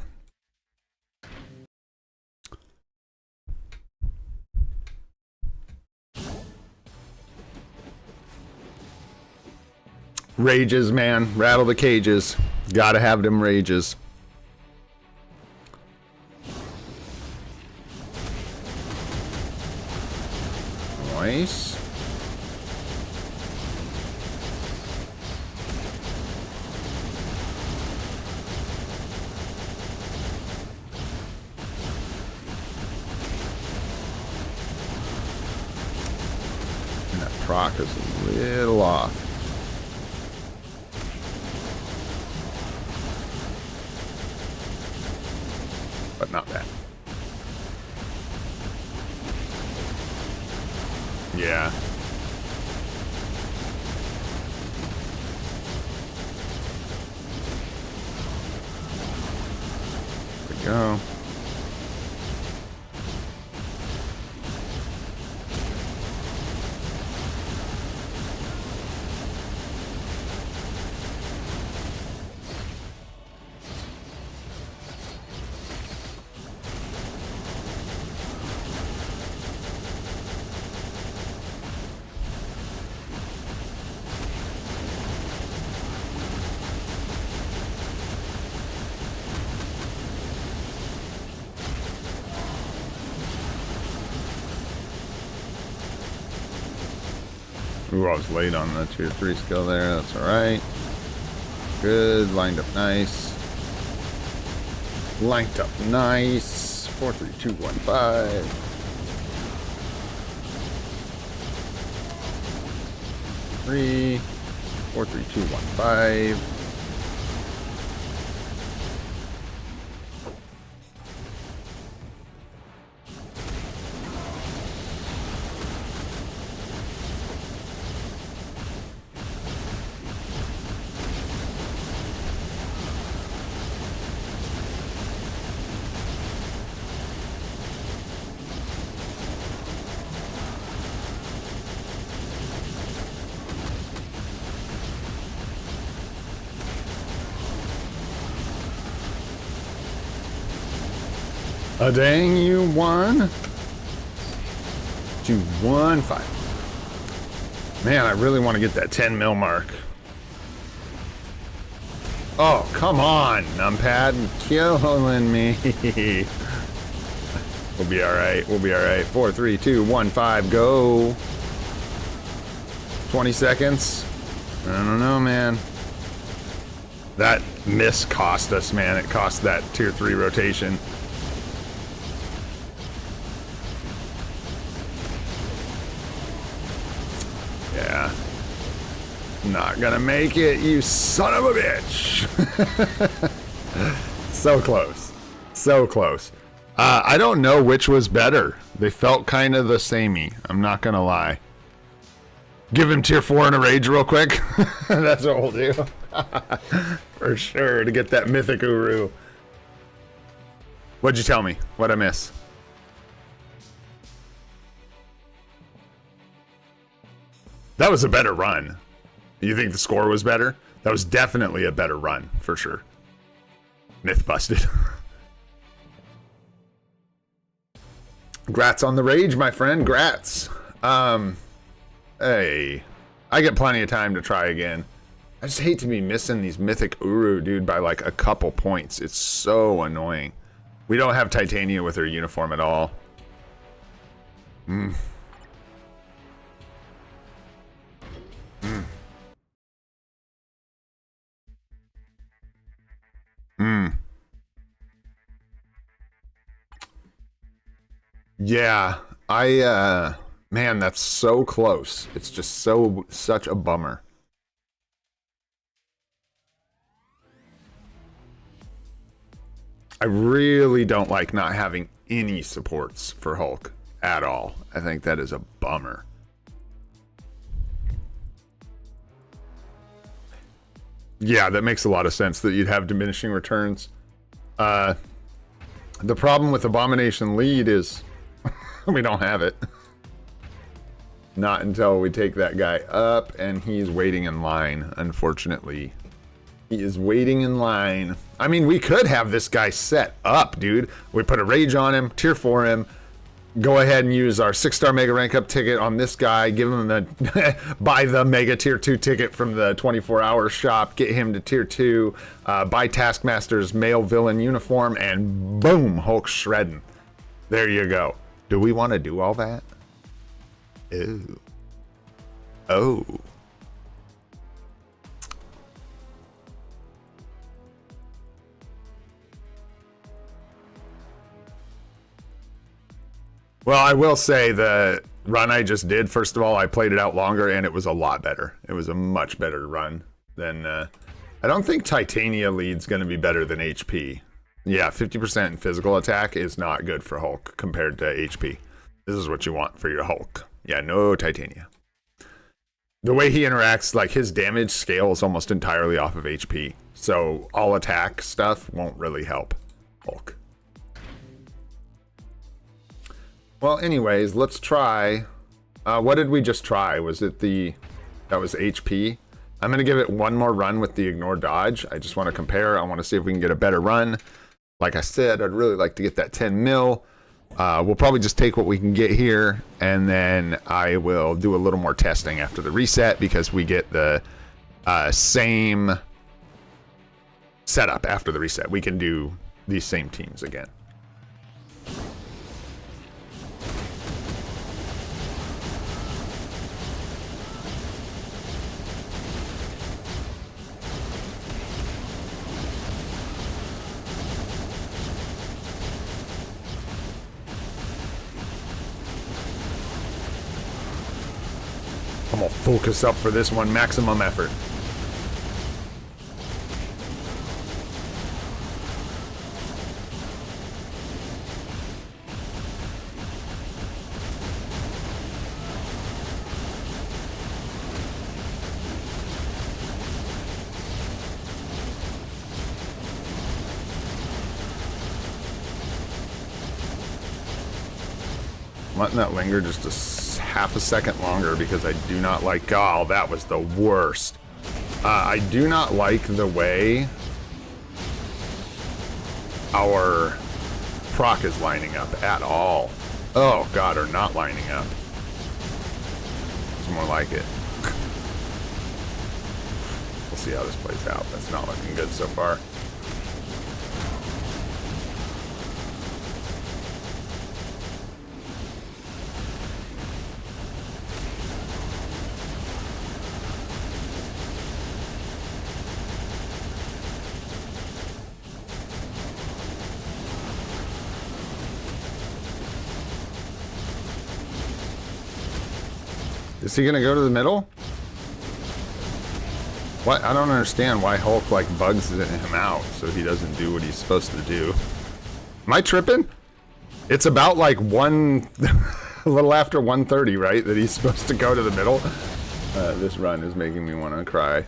Rages, man. Rattle the cages. Gotta have them rages. Nice. And that proc is a little off. But not bad. Yeah. go. Ooh, I was late on the tier 3 skill there. That's alright. Good. Lined up nice. Lined up nice. 4, 3, 2, 1, 5. 3. 4, 3, 2, 1, 5. A dang, you won. 2, 1, 5. Man, I really want to get that 10 mil mark. Oh, come on, numpad, killing me. We'll be alright, we'll be alright. 4, 3, 2, 1, 5, go. 20 seconds. I don't know, man. That miss cost us, man. It cost that tier 3 rotation. Yeah. Not gonna make it, you son of a bitch. So close. So close. I don't know which was better. They felt kind of the samey. I'm not gonna lie. Give him tier 4 in a rage real quick. That's what we'll do. For sure, to get that mythic Uru. What'd you tell me? What'd I miss? That was a better run. You think the score was better? That was definitely a better run, for sure. Myth busted. Grats on the rage, my friend. Grats. Hey. I get plenty of time to try again. I just hate to be missing these mythic Uru, dude, by like a couple points. It's so annoying. We don't have Titania with her uniform at all. Yeah, man, that's so close. It's just such a bummer. I really don't like not having any supports for Hulk at all. I think that is a bummer. Yeah, that makes a lot of sense that you'd have diminishing returns. The problem with Abomination Lead is we don't have it. Not until we take that guy up, and he's waiting in line, unfortunately. He is waiting in line. I mean, we could have this guy set up, dude. We put a rage on him, tier 4 him, go ahead and use our 6-star mega rank up ticket on this guy, give him the buy the mega tier 2 ticket from the 24-hour shop, get him to tier 2, buy Taskmaster's male villain uniform, and boom, Hulk shredding. There you go. Do we want to do all that? Ew. Oh. Well, I will say the run I just did, first of all, I played it out longer and it was a lot better. It was a much better run than, I don't think Titania lead's going to be better than HP. Yeah, 50% in physical attack is not good for Hulk compared to HP. This is what you want for your Hulk. Yeah, no Titania. The way he interacts, like his damage scales almost entirely off of HP. So all attack stuff won't really help Hulk. Well, anyways, let's try. What did we just try? Was it that was HP? I'm going to give it one more run with the ignore dodge. I just want to compare. I want to see if we can get a better run. Like I said, I'd really like to get that 10 mil. We'll probably just take what we can get here, and then I will do a little more testing after the reset because we get the same setup after the reset. We can do these same teams again. I'm gonna focus up for this one, maximum effort. Letting that linger just a half a second longer because I do not like... Oh, that was the worst. I do not like the way our proc is lining up at all. Oh, God, or not lining up. It's more like it. We'll see how this plays out. That's not looking good so far. Is he gonna go to the middle? What? I don't understand why Hulk like bugs him out so he doesn't do what he's supposed to do. Am I tripping? It's about like a little after 1:30, right? That he's supposed to go to the middle. This run is making me want to cry.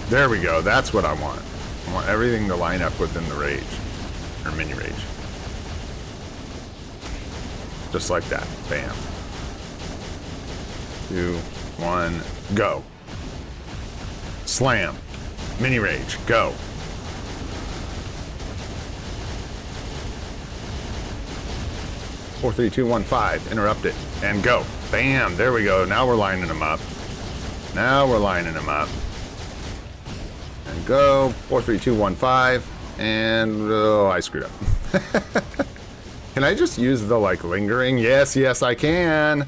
There we go. That's what I want. I want everything to line up within the rage. Or mini rage. Just like that. Bam. 2, 1, go. Slam. Mini rage. Go. Four, 3, 2, 1, 5. Interrupt it. And go. Bam. There we go. Now we're lining them up. Now we're lining them up. And go. 4, 3, 2, 1, 5. And oh, I screwed up. Can I just use the like lingering? Yes, yes, I can.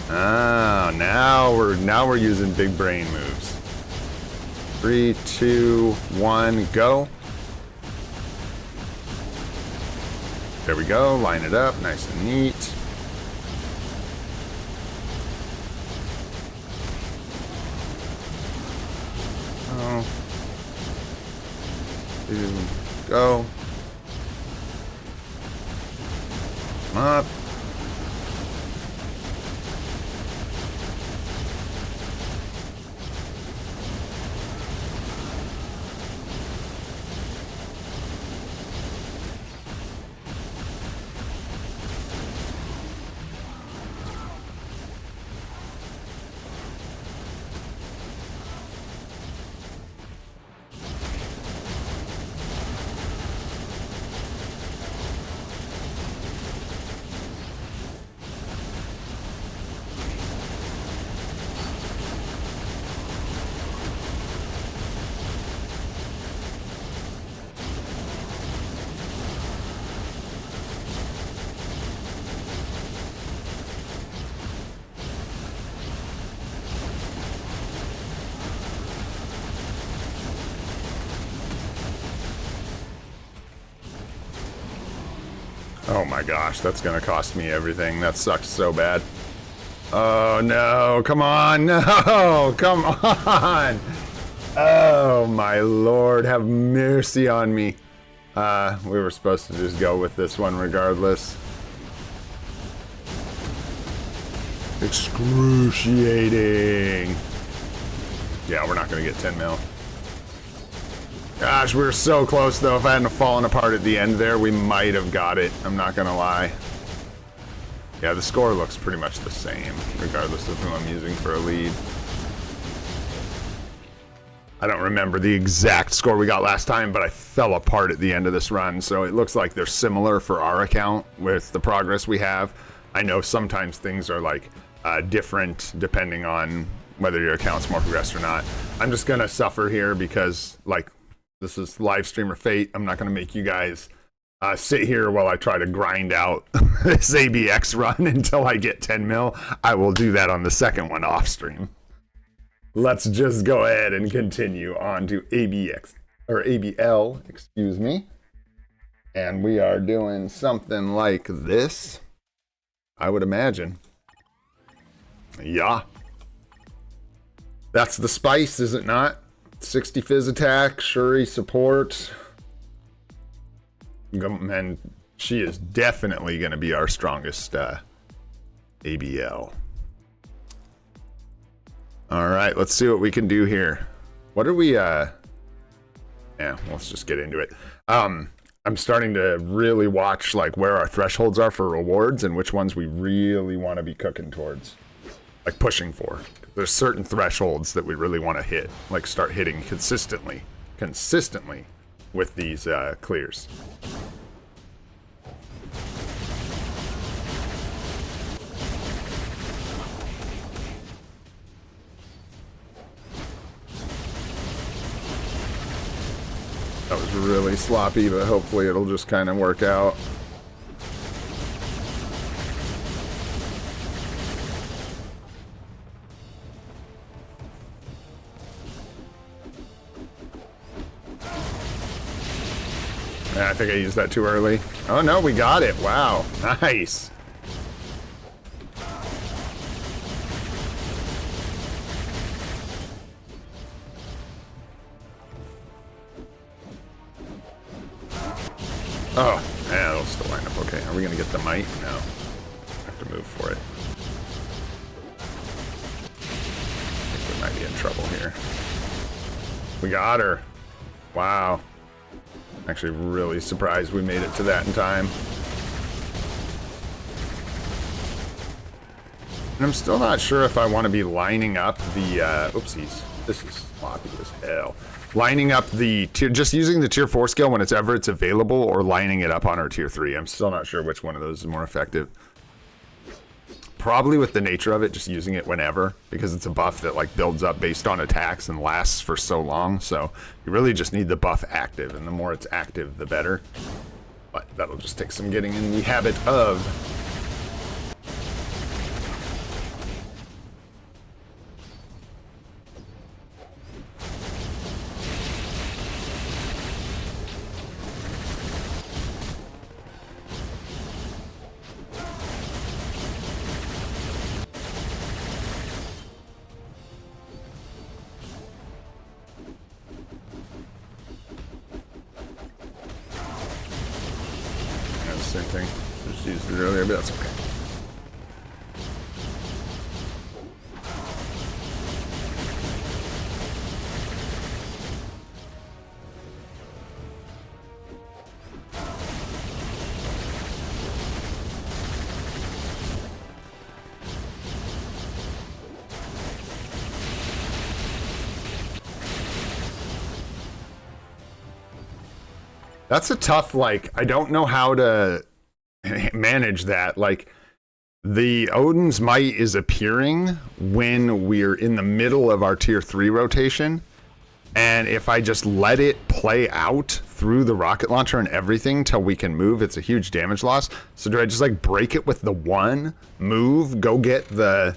Oh, now we're using big brain moves. 3, 2, 1, go. There we go. Line it up, nice and neat. Oh. 2, go. Up. Oh my gosh, that's gonna cost me everything. That sucks so bad. Oh no, come on, no, come on. Oh my lord, have mercy on me. We were supposed to just go with this one regardless. Excruciating. Yeah, we're not gonna get 10 mil. Gosh, we were so close though. If I hadn't fallen apart at the end there, we might have got it. I'm not gonna lie. Yeah, the score looks pretty much the same, regardless of who I'm using for a lead. I don't remember the exact score we got last time, but I fell apart at the end of this run, so it looks like they're similar for our account with the progress we have. I know sometimes things are like different depending on whether your account's more progressed or not. I'm just gonna suffer here because like this is live streamer fate. I'm not gonna make you guys sit here while I try to grind out this ABX run until I get 10 mil. I will do that on the second one off stream. Let's just go ahead and continue on to ABX or ABL, excuse me. And we are doing something like this, I would imagine. Yeah. That's the spice, is it not? 60 fizz attack, Shuri support. And she is definitely going to be our strongest ABL. All right, let's see what we can do here. What are we? Yeah, let's just get into it. I'm starting to really watch like where our thresholds are for rewards and which ones we really want to be cooking towards, like pushing for. There's certain thresholds that we really want to hit, like start hitting consistently with these clears. That was really sloppy, but hopefully it'll just kind of work out. I think I used that too early. Oh no, we got it. Wow. Nice. Oh, yeah, it'll still line up okay. Are we gonna get the might? No. I have to move for it. I think we might be in trouble here. We got her. Wow. Actually really surprised we made it to that in time. And I'm still not sure if I want to be lining up the, oopsies, this is sloppy as hell. Lining up the tier, just using the tier 4 skill when it's available, or lining it up on our tier 3. I'm still not sure which one of those is more effective. Probably with the nature of it, just using it whenever, because it's a buff that like builds up based on attacks and lasts for so long. So you really just need the buff active, and the more it's active, the better. But that'll just take some getting in the habit of. Same thing. Just used it earlier, but that's okay. That's a tough, like, I don't know how to manage that. Like, the Odin's Might is appearing when we're in the middle of our tier 3 rotation. And if I just let it play out through the rocket launcher and everything till we can move, it's a huge damage loss. So do I just like break it with the one move, go get the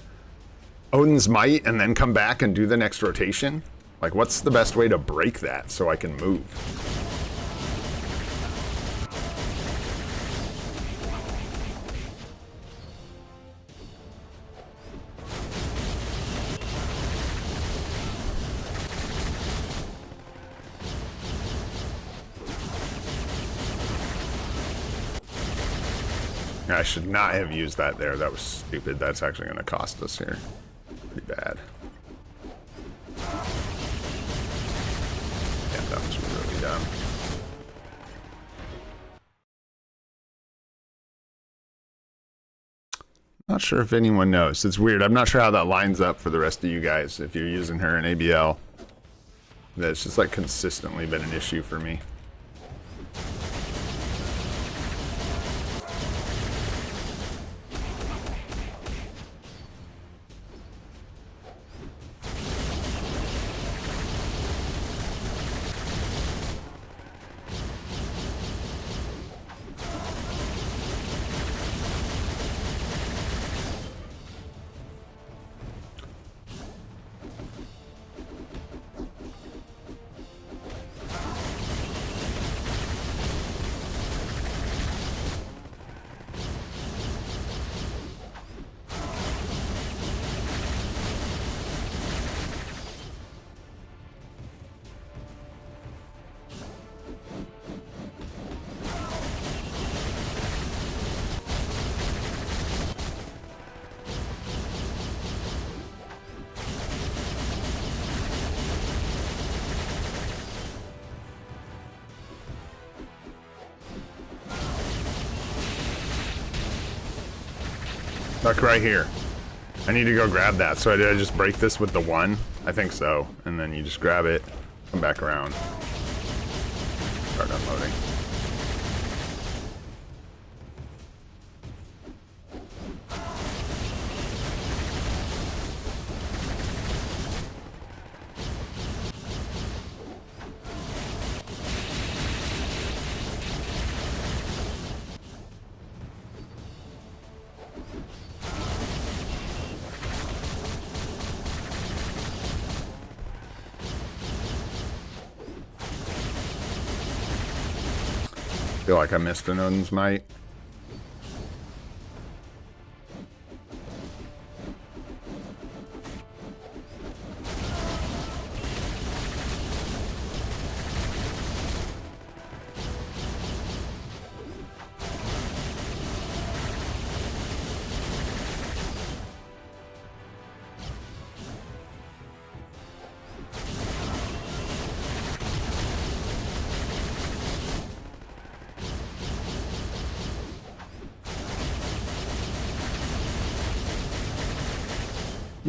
Odin's Might, and then come back and do the next rotation? Like, what's the best way to break that so I can move? I should not have used that there. That was stupid. That's actually going to cost us here. Pretty bad. Yeah, that was really dumb. Not sure if anyone knows. It's weird. I'm not sure how that lines up for the rest of you guys if you're using her in ABL. That's just like consistently been an issue for me. Look right here. I need to go grab that. So did I just break this with the 1? I think so. And then you just grab it, come back around, start unloading. Feel like I missed an Odin's Might.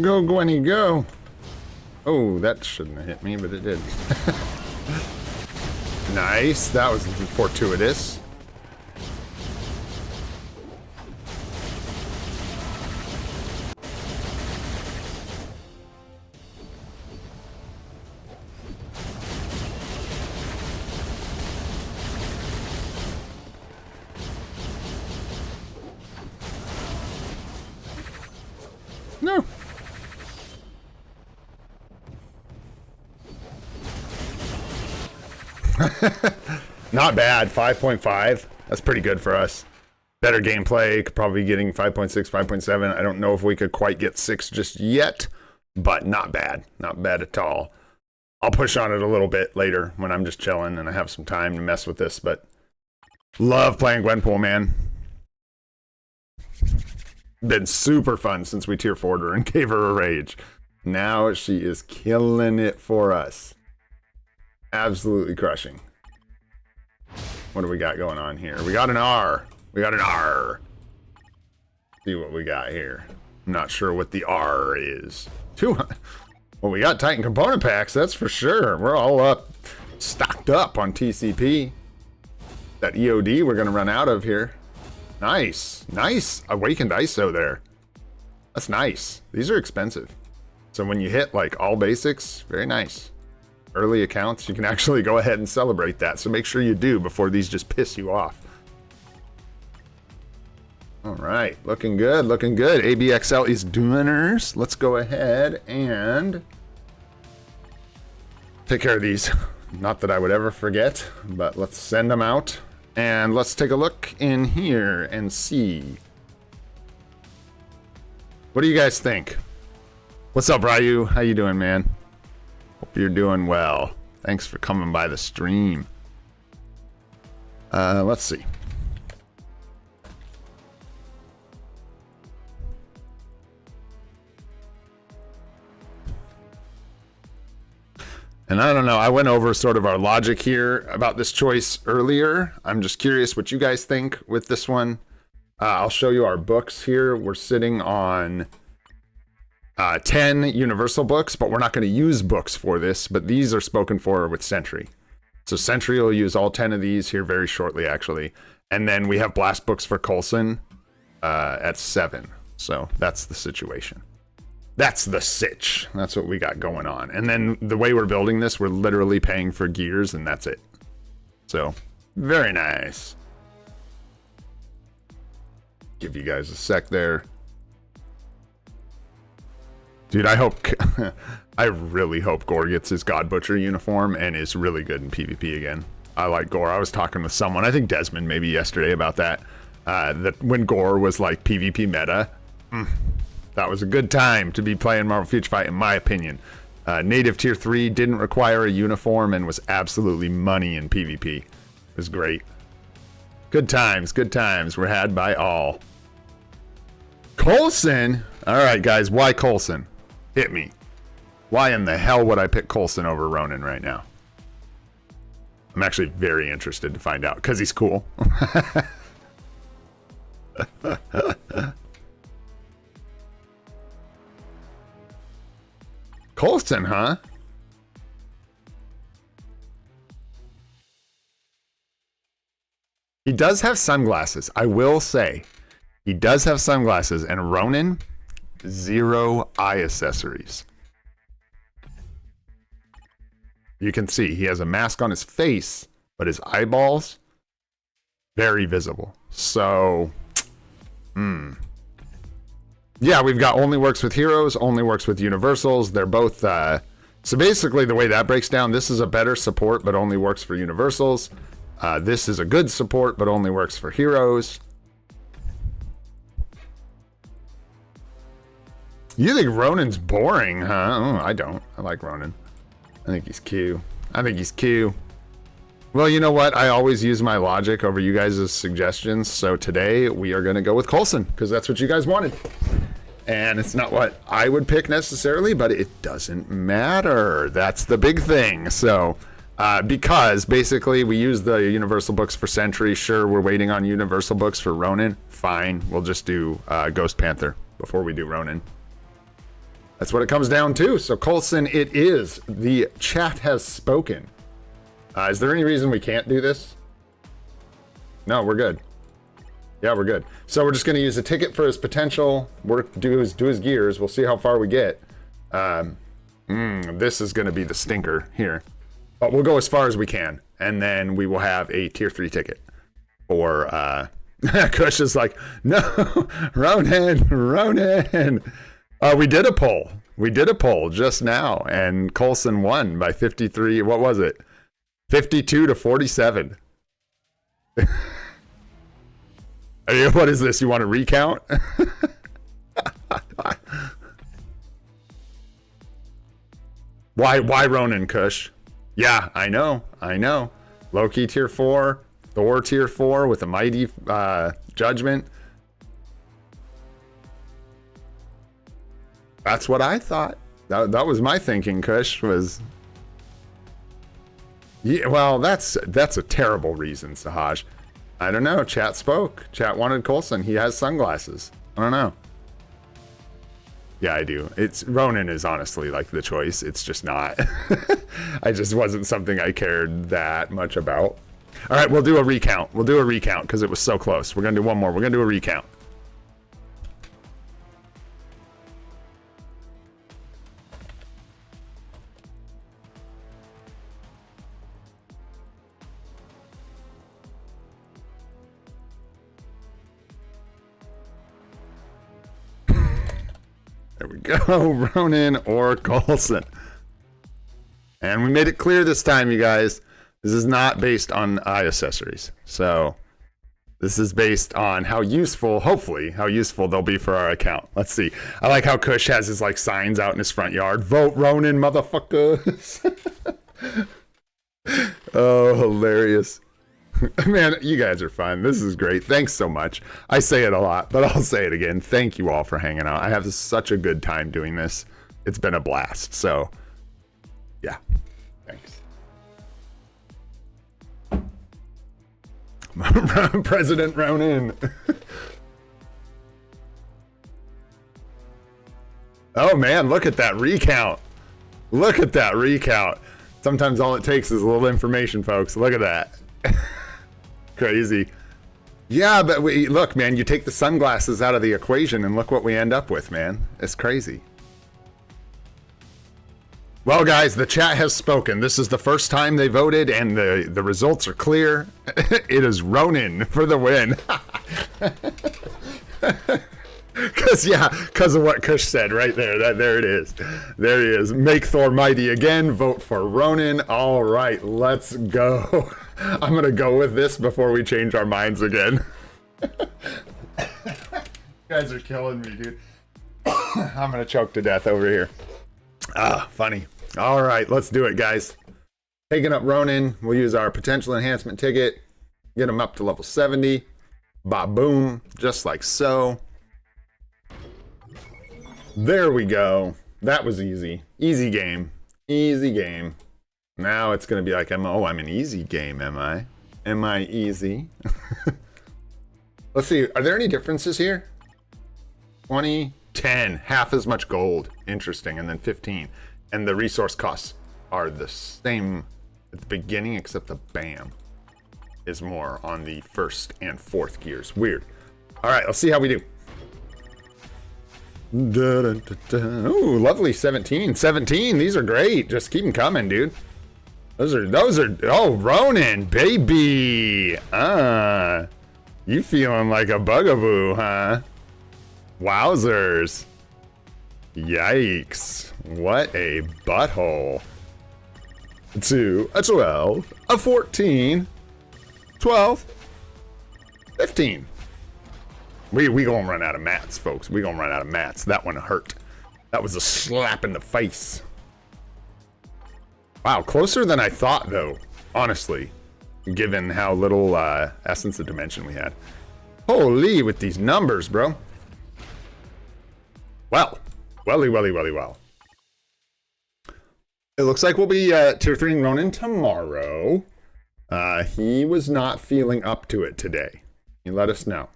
Go, Gwenny, go! Oh, that shouldn't have hit me, but it did. Nice, that was fortuitous. No! Not bad. 5.5. That's pretty good for us. Better gameplay. Could probably be getting 5.6, 5.7. I don't know if we could quite get 6 just yet, but not bad. Not bad at all. I'll push on it a little bit later when I'm just chilling and I have some time to mess with this, but love playing Gwenpool, man. Been super fun since we tier 4'd her and gave her a rage. Now she is killing it for us. Absolutely crushing. What do we got going on here? We got an R. We got an R. See what we got here. I'm not sure what the R is. Well, we got Titan component packs, that's for sure. We're all up, stocked up on TCP. That EOD we're gonna run out of here. Nice, nice. Awakened ISO there. That's nice. These are expensive. So when you hit like all basics, very nice. Early accounts, you can actually go ahead and celebrate that. So make sure you do before these just piss you off. All right, looking good, looking good. ABXL is doiners. Let's go ahead and take care of these. Not that I would ever forget, but let's send them out. And let's take a look in here and see. What do you guys think? What's up, Ryu? How you doing, man? Hope you're doing well. Thanks for coming by the stream. Let's see. And I don't know, I went over sort of our logic here about this choice earlier. I'm just curious what you guys think with this one. I'll show you our books here. We're sitting on 10 universal books, but we're not going to use books for this, but these are spoken for with Sentry. So Sentry will use all 10 of these here very shortly, actually. And then we have blast books for Coulson at 7. So that's the situation. That's the sitch. That's what we got going on. And then the way we're building this, we're literally paying for gears and that's it. So very nice. Give you guys a sec there. Dude, I hope, I really hope Gore gets his God Butcher uniform and is really good in PvP again. I like Gore. I was talking with someone, I think Desmond maybe yesterday about that. That when Gore was like PvP meta, that was a good time to be playing Marvel Future Fight, in my opinion. Native Tier 3 didn't require a uniform and was absolutely money in PvP. It was great. Good times were had by all. Coulson? Alright guys, why Coulson? Hit me. Why in the hell would I pick Coulson over Ronin right now? I'm actually very interested to find out, because he's cool. Coulson, huh? He does have sunglasses, I will say. He does have sunglasses, and Ronin, 0 eye accessories. You can see he has a mask on his face, but his eyeballs, very visible. So, yeah, we've got only works with heroes, only works with universals. They're both, so basically the way that breaks down, this is a better support, but only works for universals. This is a good support, but only works for heroes. You think Ronin's boring, huh? Oh, I don't. I like Ronin. I think he's Q. I think he's Q. Well, you know what? I always use my logic over you guys' suggestions. So today we are going to go with Coulson because that's what you guys wanted. And it's not what I would pick necessarily, but it doesn't matter. That's the big thing. So because basically we use the universal books for Sentry. Sure, we're waiting on universal books for Ronin. Fine. We'll just do Ghost Panther before we do Ronin. That's what it comes down to. So Coulson, it is. The chat has spoken. Is there any reason we can't do this? No, we're good. Yeah, we're good. So we're just going to use a ticket for his potential. Do his gears. We'll see how far we get. This is going to be the stinker here. But we'll go as far as we can. And then we will have a tier 3 ticket. Or, Kush is like, no, Ronin. We did a poll. We did a poll just now, and Coulson won by 53. What was it? 52 to 47. I mean, what is this? You want to recount? Why Ronin, Kush? Yeah, I know. Loki tier 4, Thor tier 4 with a mighty judgment. That's what I thought. That was my thinking, Kush, was... Yeah, well, that's a terrible reason, Sahaj. I don't know. Chat spoke. Chat wanted Coulson. He has sunglasses. I don't know. Yeah, I do. Ronin is honestly like the choice. It's just not. I just wasn't something I cared that much about. All right, we'll do a recount. We'll do a recount because it was so close. We're going to do one more. We're going to do a recount. There we go, Ronin or Coulson. And we made it clear this time, you guys. This is not based on eye accessories. So this is based on how useful, hopefully, how useful they'll be for our account. Let's see. I like how Kush has his like signs out in his front yard. Vote Ronin, motherfuckers. Oh, hilarious. Man, you guys are fun. This is great. Thanks so much. I say it a lot, but I'll say it again. Thank you all for hanging out. I have such a good time doing this. It's been a blast. So, yeah. Thanks. President Ronin. Oh man, look at that recount. Look at that recount. Sometimes all it takes is a little information, folks. Look at that. Crazy. Yeah, but look, man, you take the sunglasses out of the equation and look what we end up with, man. It's crazy. Well, guys, the chat has spoken. This is the first time they voted, and the results are clear. It is Ronin for the win. Because of what Kush said right there. There it is. There he is. Make Thor mighty again. Vote for Ronin. All right, let's go. I'm going to go with this before we change our minds again. You guys are killing me, dude. I'm going to choke to death over here. Ah, funny. All right, let's do it, guys. Taking up Ronin. We'll use our potential enhancement ticket. Get him up to level 70. Ba-boom. Just like so. There we go. That was easy. Easy game. Easy game. Now it's going to be like, oh, I'm an easy game, am I? Am I easy? Let's see. Are there any differences here? 20, 10. Half as much gold. Interesting. And then 15. And the resource costs are the same at the beginning, except the BAM is more on the first and fourth gears. Weird. All right, let's see how we do. Ooh, lovely 17. 17. These are great. Just keep them coming, dude. Those are, oh, Ronin, baby. You feeling like a bugaboo, huh? Wowzers. Yikes. What a butthole. 2, a 12, a 14, 12, 15. We gonna run out of mats, folks. We gonna run out of mats. That one hurt. That was a slap in the face. Wow, closer than I thought, though. Honestly, given how little essence of dimension we had. Holy, with these numbers, bro. Well, welly. It looks like we'll be tier 3ing Ronin tomorrow. He was not feeling up to it today. He let us know.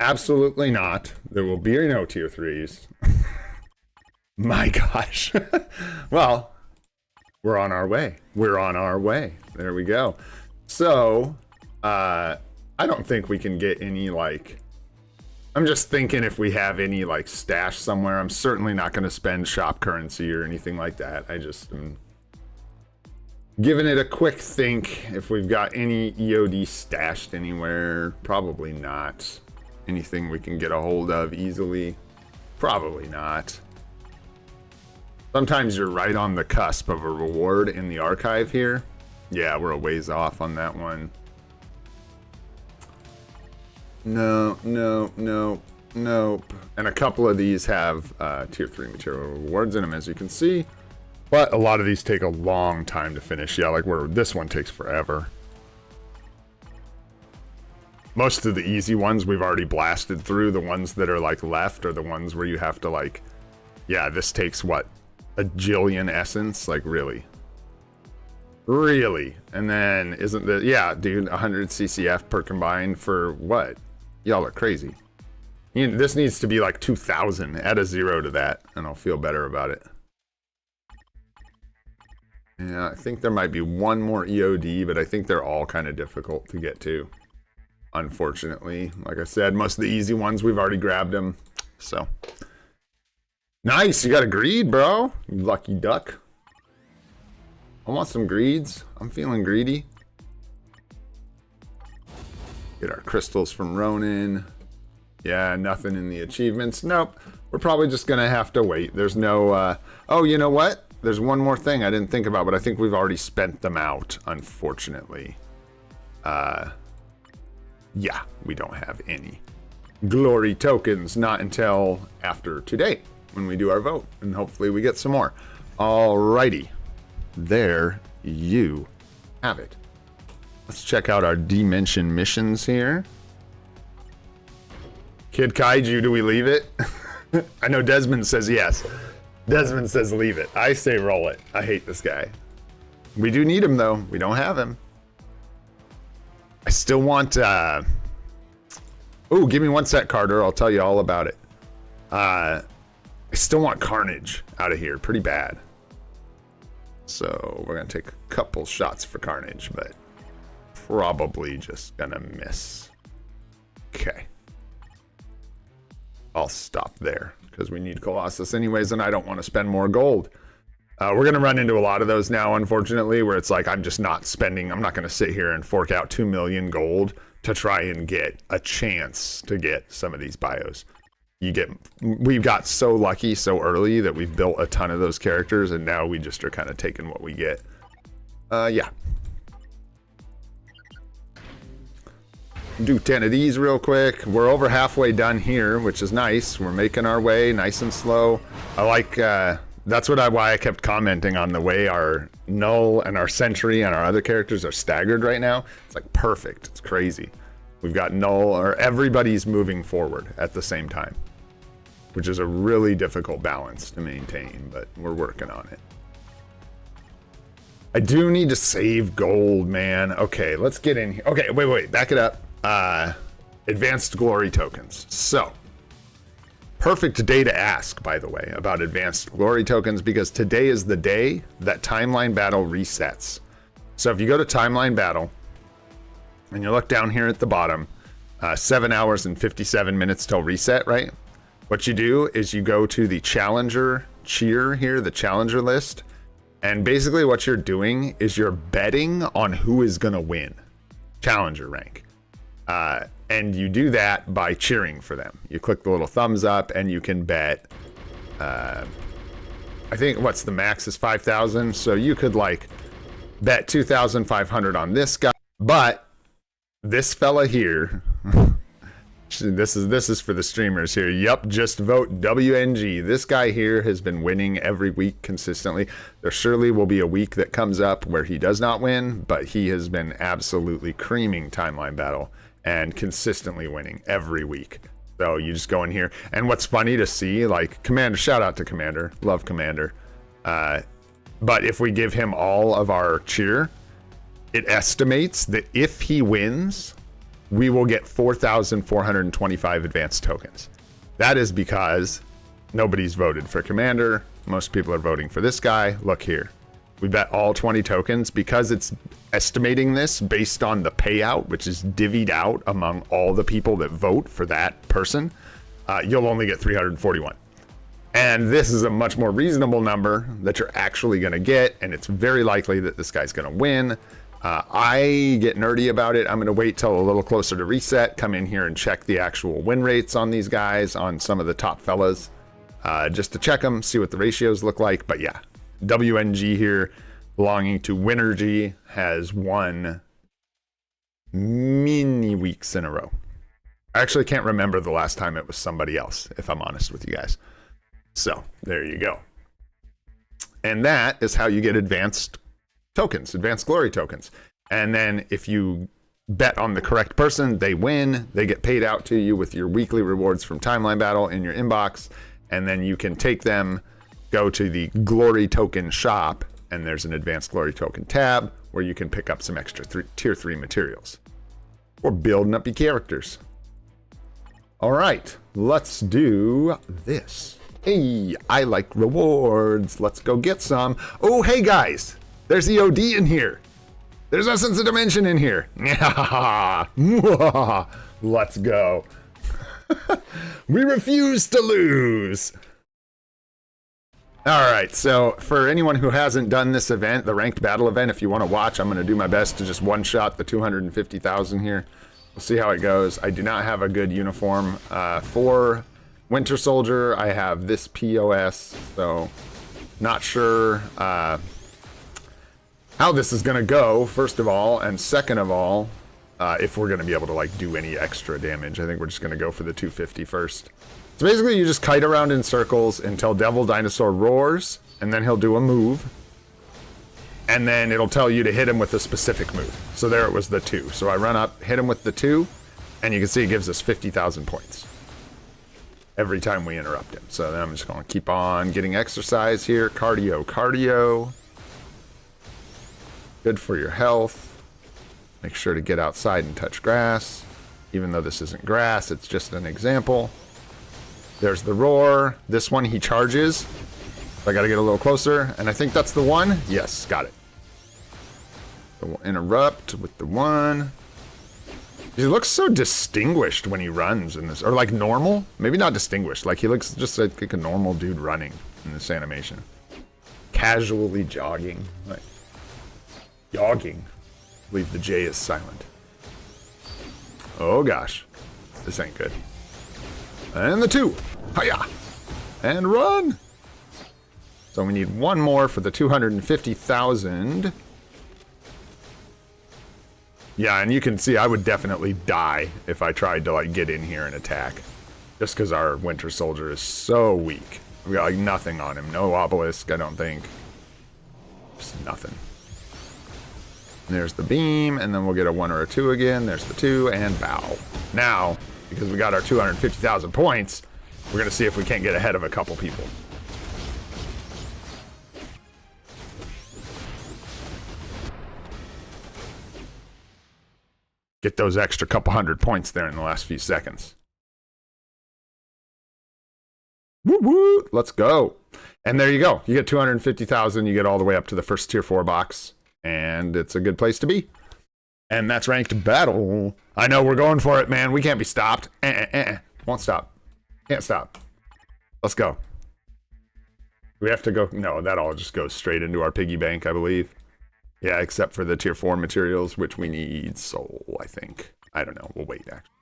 Absolutely not. There will be no tier 3s. My gosh. Well, we're on our way. We're on our way. There we go. So, I don't think we can get any, like... I'm just thinking if we have any, like, stash somewhere. I'm certainly not going to spend shop currency or anything like that. I just am giving it a quick think. If we've got any EOD stashed anywhere, probably not. Anything we can get a hold of easily, probably not. Sometimes you're right on the cusp of a reward in the archive here. Yeah, we're a ways off on that one. No. Nope. And a couple of these have tier 3 material rewards in them, as you can see. But a lot of these take a long time to finish. Yeah, like this one takes forever. Most of the easy ones we've already blasted through. The ones that are like left are the ones where you have to like, yeah, this takes what? A jillion essence? Like really? Really? And then isn't the, yeah, dude, 100 CCF per combined for what? Y'all are crazy. This needs to be like 2,000. Add a 0 to that and I'll feel better about it. Yeah, I think there might be one more EOD, but I think they're all kind of difficult to get to. Unfortunately, like I said, most of the easy ones, we've already grabbed them. So, nice. You got a greed, bro. You lucky duck. I want some greeds. I'm feeling greedy. Get our crystals from Ronin. Yeah, nothing in the achievements. Nope. We're probably just going to have to wait. There's no... Oh, you know what? There's one more thing I didn't think about, but I think we've already spent them out, unfortunately. Yeah, we don't have any glory tokens, not until after today when we do our vote, and hopefully we get some more. Alrighty, there you have it. Let's check out our Dimension missions here. Kid Kaiju, do we leave it? I know Desmond says yes. Desmond says leave it. I say roll it. I hate this guy. We do need him, though. We don't have him. I still want... Oh, give me one sec, Carter. I'll tell you all about it. I still want Carnage out of here. Pretty bad. So we're going to take a couple shots for Carnage, but probably just going to miss. Okay. I'll stop there because we need Colossus anyways, and I don't want to spend more gold. We're going to run into a lot of those now, unfortunately, where it's like I'm just not spending. I'm not going to sit here and fork out 2 million gold to try and get a chance to get some of these bios. We've got so lucky so early that we've built a ton of those characters, and now we just are kind of taking what we get. Yeah. Do 10 of these real quick. We're over halfway done here, which is nice. We're making our way nice and slow. I like, that's why I kept commenting on the way our Knull and our Sentry and our other characters are staggered right now. It's like perfect. It's crazy. We've got Knull, or everybody's moving forward at the same time, which is a really difficult balance to maintain, but we're working on it. I do need to save gold, man. Okay, let's get in here. Okay, wait, back it up. Advanced glory tokens. So, perfect day to ask, by the way, about advanced glory tokens, because today is the day that timeline battle resets. So if you go to timeline battle and you look down here at the bottom, 7 hours and 57 minutes till reset, right? What you do is you go to the challenger cheer here, the challenger list, and basically what you're doing is you're betting on who is going to win challenger rank. And you do that by cheering for them. You click the little thumbs up and you can bet, I think what's the max is 5,000. So you could like bet 2,500 on this guy, but this fella here, this is for the streamers here. Yup, just vote WNG. This guy here has been winning every week consistently. There surely will be a week that comes up where he does not win, but he has been absolutely creaming timeline battle and consistently winning every week. So you just go in here, and what's funny to see, like Commander, shout out to Commander, love Commander. But if we give him all of our cheer, it estimates that if he wins, we will get 4,425 advanced tokens. That is because nobody's voted for Commander. Most people are voting for this guy. Look here. We bet all 20 tokens because it's estimating this based on the payout, which is divvied out among all the people that vote for that person. You'll only get 341. And this is a much more reasonable number that you're actually going to get, and it's very likely that this guy's going to win. I get nerdy about it. I'm going to wait till a little closer to reset, come in here and check the actual win rates on these guys, on some of the top fellas, just to check them, see what the ratios look like. But yeah, WNG here, belonging to Winnergy, has won many weeks in a row. I actually can't remember the last time it was somebody else, if I'm honest with you guys. So there you go. And that is how you get advanced tokens, advanced glory tokens. And then if you bet on the correct person, they win. They get paid out to you with your weekly rewards from timeline battle in your inbox. And then you can take them, go to the glory token shop, and there's an advanced glory token tab where you can pick up some extra tier 3 materials or building up your characters. All right, let's do this. Hey, I like rewards. Let's go get some. Oh, hey guys, there's the OD in here. There's Essence of Dimension in here. Let's go. We refuse to lose. All right, so for anyone who hasn't done this event, the ranked battle event, if you want to watch, I'm going to do my best to just one-shot the 250,000 here. We'll see how it goes. I do not have a good uniform for Winter Soldier. I have this POS, so not sure how this is going to go, first of all, and second of all, if we're going to be able to like do any extra damage. I think we're just going to go for the 250 first. So basically you just kite around in circles until Devil Dinosaur roars, and then he'll do a move. And then it'll tell you to hit him with a specific move. So there it was the 2. So I run up, hit him with the 2, and you can see it gives us 50,000 points every time we interrupt him. So then I'm just going to keep on getting exercise here. Cardio, cardio. Good for your health. Make sure to get outside and touch grass. Even though this isn't grass, it's just an example. There's the roar. This one he charges. I gotta get a little closer, and I think that's the one. Yes, got it. We'll interrupt with the one. He looks so distinguished when he runs in this, or like normal. Maybe not distinguished. Like he looks just like a normal dude running in this animation. Casually jogging, like jogging. I believe the J is silent. Oh gosh, this ain't good. And the 2, hiya, and run. So we need one more for the 250,000. Yeah, and you can see I would definitely die if I tried to like get in here and attack. Just because our Winter Soldier is so weak. We got like nothing on him. No obelisk, I don't think. Just nothing. And there's the beam, and then we'll get a 1 or a 2 again. There's the 2, and bow. Now, because we got our 250,000 points, we're going to see if we can't get ahead of a couple people. Get those extra couple hundred points there in the last few seconds. Woo woo! Let's go. And there you go. You get 250,000. You get all the way up to the first tier 4 box. And it's a good place to be. And that's ranked battle. I know we're going for it, man. We can't be stopped. Won't stop. Can't stop. Let's go. We have to go. No, that all just goes straight into our piggy bank, I believe. Yeah, except for the tier 4 materials, which we need soul, I think. I don't know. We'll wait, actually.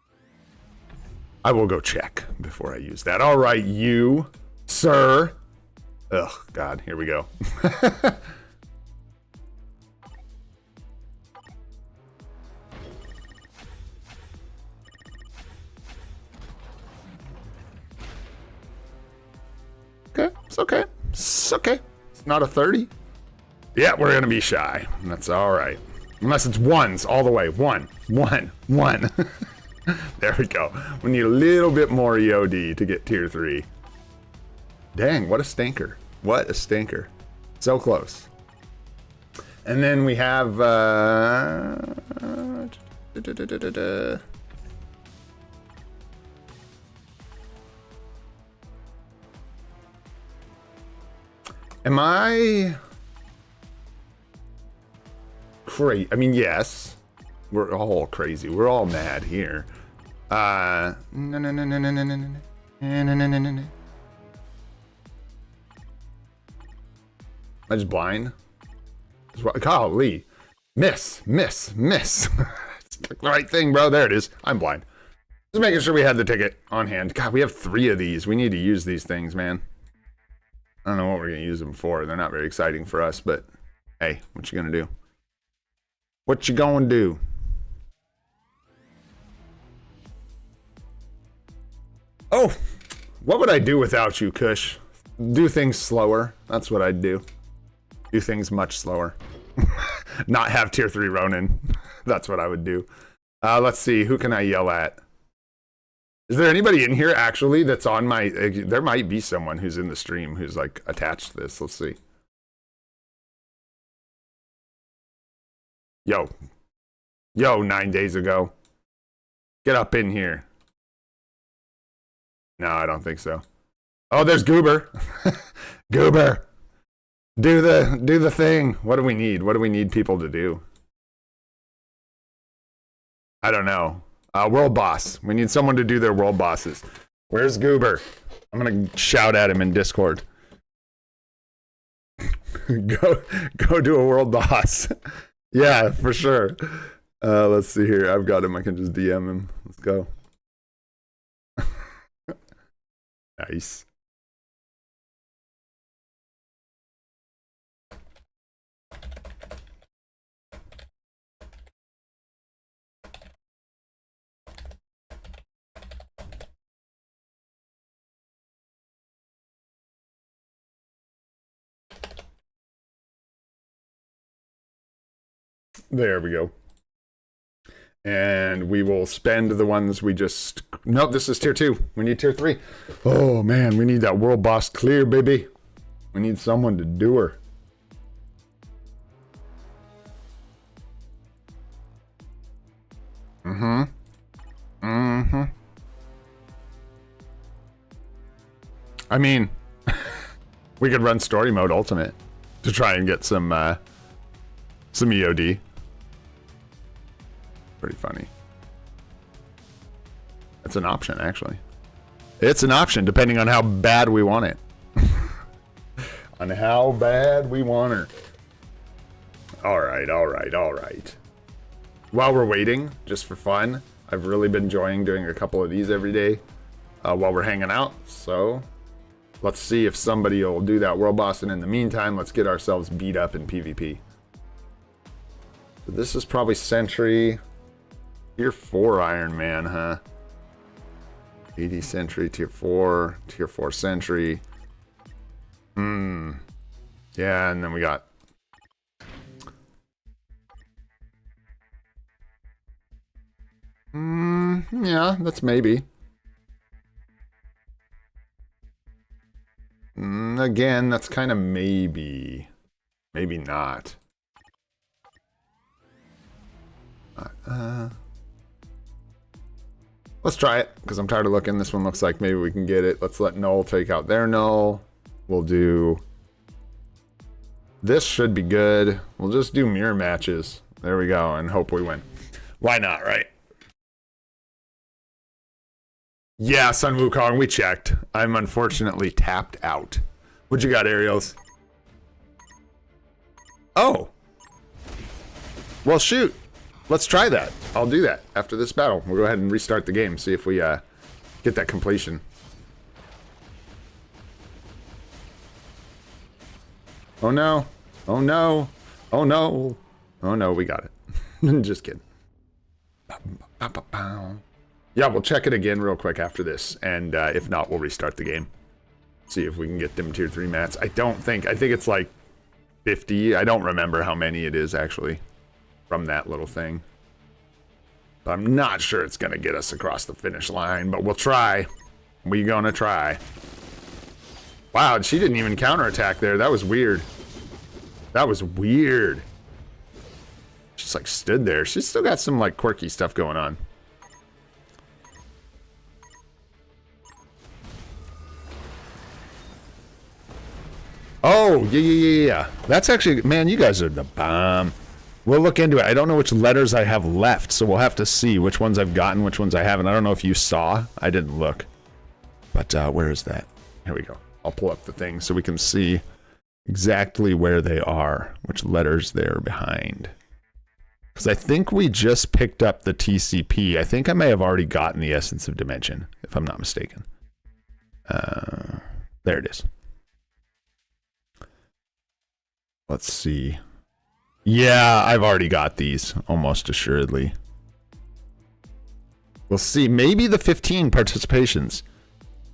I will go check before I use that. All right, you, sir. Ugh, God, here we go. Okay, it's okay. It's okay. It's not a 30. Yeah, we're gonna be shy. That's all right. Unless it's ones all the way. 1, 1, 1. There we go. We need a little bit more EOD to get tier 3. Dang, what a stinker. What a stinker. So close. And then we have am I crazy? I mean, yes. We're all crazy. We're all mad here. No. Am I just blind? Golly. Miss. It's the right thing, bro. There it is. I'm blind. Just making sure we had the ticket on hand. God, we have 3 of these. We need to use these things, man. I don't know what we're going to use them for. They're not very exciting for us, but hey, what you going to do? What you going to do? Oh, what would I do without you, Kush? Do things slower. That's what I'd do. Do things much slower. Not have tier 3 Ronin. That's what I would do. Let's see. Who can I yell at? Is there anybody in here actually that's on my... there might be someone who's in the stream who's like attached to this. Let's see. Yo, 9 days ago. Get up in here. No, I don't think so. Oh, there's Goober. Goober. Do the thing. What do we need? What do we need people to do? I don't know. World boss. We need someone to do their world bosses. Where's Goober? I'm gonna shout at him in Discord. Go do a world boss. Yeah, for sure. Let's see here. I've got him. I can just DM him. Let's go. Nice. There we go. And we will spend the ones we just... Nope, this is tier 2. We need tier 3. Oh, man, we need that world boss clear, baby. We need someone to do her. Mm-hmm. Mm-hmm. I mean, we could run story mode ultimate to try and get some EOD. Pretty funny. It's an option, actually. It's an option, depending on how bad we want it. On how bad we want her. All right, all right, all right. While we're waiting, just for fun, I've really been enjoying doing a couple of these every day while we're hanging out. So let's see if somebody will do that world boss. And in the meantime, let's get ourselves beat up in PvP. So this is probably Sentry. Tier 4 Iron Man, huh? 80 Sentry, Tier 4 Sentry. Yeah, and then we got... yeah, that's maybe. Again, that's kind of maybe. Maybe not. Let's try it, because I'm tired of looking. This one looks like maybe we can get it. Let's let Knull take out their Knull. We'll do... This should be good. We'll just do mirror matches. There we go, and hope we win. Why not, right? Yeah, Sun Wukong, we checked. I'm unfortunately tapped out. What you got, Ariels? Oh! Well, shoot. Let's try that. I'll do that after this battle. We'll go ahead and restart the game, see if we get that completion. Oh no. Oh no. Oh no. Oh no, we got it. Just kidding. Yeah, we'll check it again real quick after this, and if not, we'll restart the game. See if we can get them tier 3 mats. I think it's like 50. I don't remember how many it is actually from that little thing. But I'm not sure it's gonna get us across the finish line, but we'll try. We gonna try. Wow, she didn't even counterattack there. That was weird. That was weird. Just like stood there. She's still got some like quirky stuff going on. Oh, yeah. That's actually, man, you guys are the bomb. We'll look into it. I don't know which letters I have left, so we'll have to see which ones I've gotten, which ones I haven't. I don't know if you saw. I didn't look. But where is that? Here we go. I'll pull up the thing so we can see exactly where they are, which letters they're behind. Because I think we just picked up the TCP. I think I may have already gotten the Essence of Dimension, if I'm not mistaken. There it is. Let's see. Yeah, I've already got these, almost assuredly. We'll see. Maybe the 15 participations.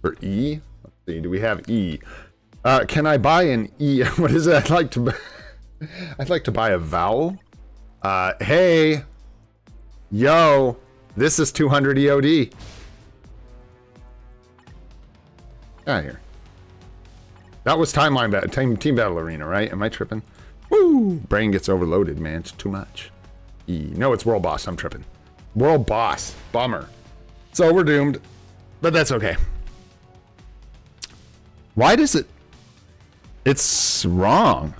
For E? Let's see, do we have E? Can I buy an E? What is it? I'd like to buy a vowel. Hey. Yo. This is 200 EOD. Get out of here. That was team battle arena, right? Am I tripping? Woo! Brain gets overloaded, man. It's too much. E. No, it's world boss. I'm tripping. World boss. Bummer. So we're doomed. But that's okay. Why does it... It's wrong.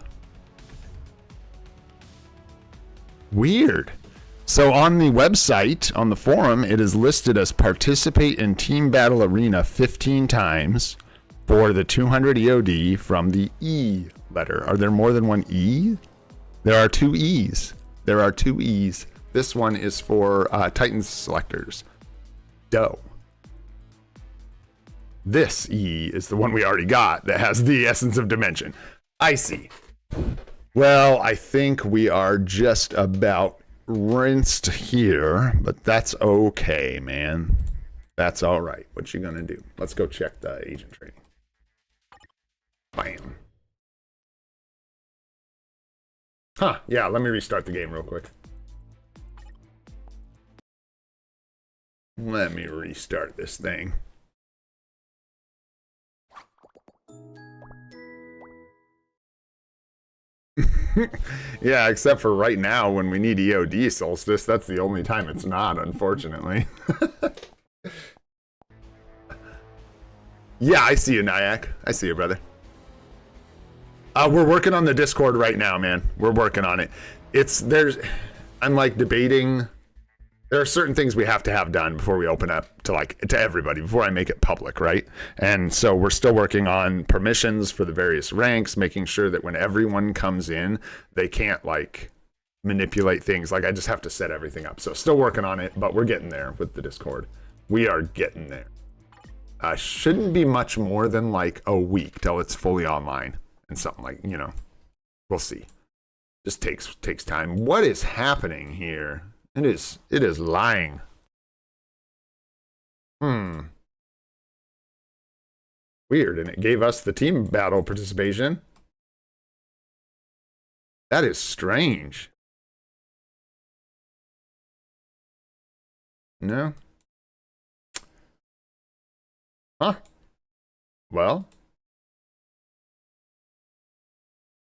Weird. So on the website, on the forum, it is listed as participate in Team Battle Arena 15 times for the 200 EOD from the E letter. Are there more than one E? There are 2 E's. There are 2 E's. This one is for Titan selectors. Doe. This E is the one we already got that has the Essence of Dimension. I see. Well, I think we are just about rinsed here, but that's okay, man. That's all right. What you gonna do? Let's go check the agent training. Bam. Huh, yeah, let me restart the game real quick. Let me restart this thing. Yeah, except for right now when we need EOD Solstice. That's the only time it's not, unfortunately. Yeah, I see you, Nyack. I see you, brother. We're working on the Discord right now, man. We're working on it. I'm like debating. There are certain things we have to have done before we open up to everybody, before I make it public, right? And so we're still working on permissions for the various ranks, making sure that when everyone comes in, they can't like manipulate things. Like I just have to set everything up. So still working on it, but we're getting there with the Discord. We are getting there. Shouldn't be much more than like a week till it's fully online and something like, you know, we'll see. Just takes time. What is happening here? It is lying. Weird, and it gave us the team battle participation. That is strange. No. Huh. Well.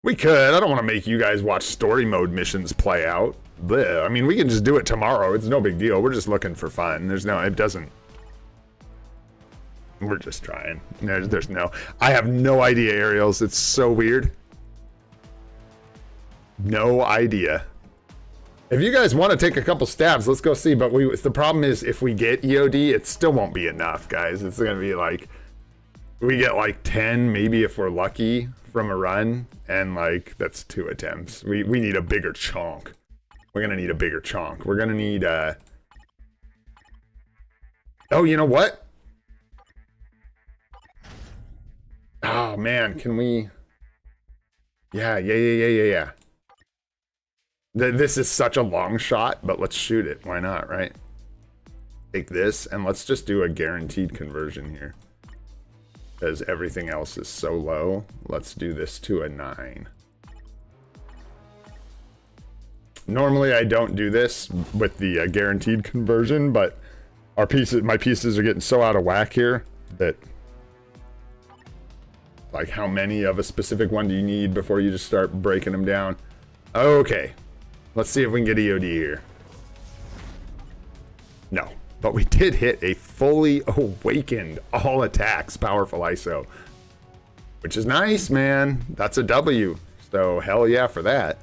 We could. I don't want to make you guys watch story mode missions play out. Blech. I mean, we can just do it tomorrow. It's no big deal. We're just looking for fun. It doesn't. We're just trying. There's no. I have no idea, Ariels. It's so weird. No idea. If you guys want to take a couple stabs, let's go see. But the problem is, if we get EOD, it still won't be enough, guys. It's going to be like, we get like 10, maybe if we're lucky, from a run. And like, that's 2 attempts. We need a bigger chunk. We're going to need a bigger chunk. We're going to need, oh, you know what? Oh, man, can we... Yeah. This is such a long shot, but let's shoot it. Why not, right? Take this, and let's just do a guaranteed conversion here. Because everything else is so low. Let's do this to a 9. Normally, I don't do this with the guaranteed conversion, but my pieces are getting so out of whack here that... Like, how many of a specific one do you need before you just start breaking them down? Okay. Let's see if we can get EOD here. No. But we did hit a fully awakened all attacks powerful ISO. Which is nice, man. That's a W. So, hell yeah for that.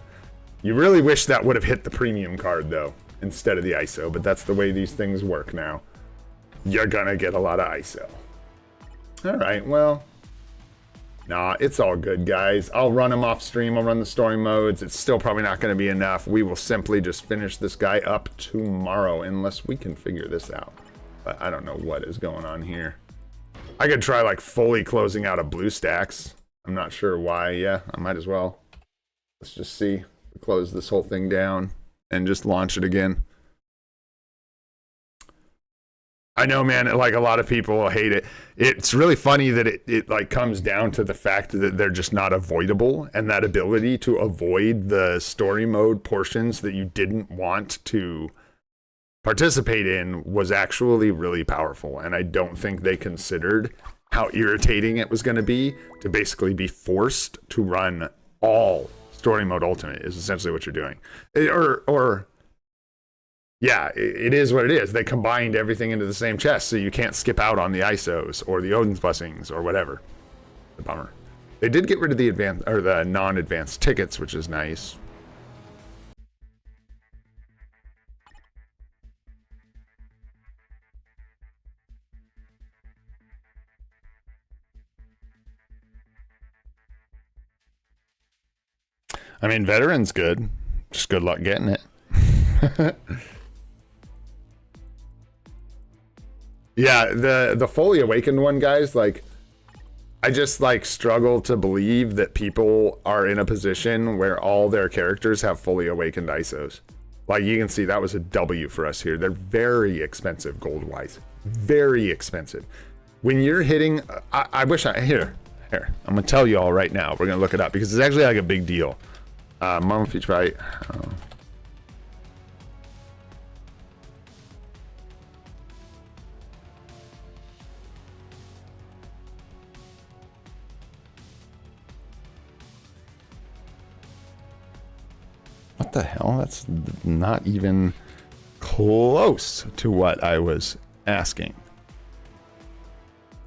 You really wish that would have hit the premium card, though, instead of the ISO. But that's the way these things work now. You're gonna get a lot of ISO. Alright, well... Nah, it's all good, guys. I'll run them off stream. I'll run the story modes. It's still probably not going to be enough. We will simply just finish this guy up tomorrow, unless we can figure this out. But I don't know what is going on here. I could try, like, fully closing out of blue stacks. I'm not sure why. Yeah, I might as well. Let's just see. Close this whole thing down and just launch it again. I know, man, like a lot of people hate it. It's really funny that it like comes down to the fact that they're just not avoidable, and that ability to avoid the story mode portions that you didn't want to participate in was actually really powerful. And I don't think they considered how irritating it was going to be to basically be forced to run all story mode ultimate is essentially what you're doing. Yeah, it is what it is. They combined everything into the same chest, so you can't skip out on the ISOs or the Odin's Blessings or whatever. The bummer. They did get rid of the advanced or the non-advanced tickets, which is nice. I mean, veteran's good. Just good luck getting it. Yeah, the fully awakened one, guys, like, I just, like, struggle to believe that people are in a position where all their characters have fully awakened ISOs. Like, you can see that was a W for us here. They're very expensive gold-wise. Very expensive. When you're hitting... I wish I... Here. I'm going to tell you all right now. We're going to look it up, because it's actually, like, a big deal. Mama feature fight. the hell? That's not even close to what I was asking.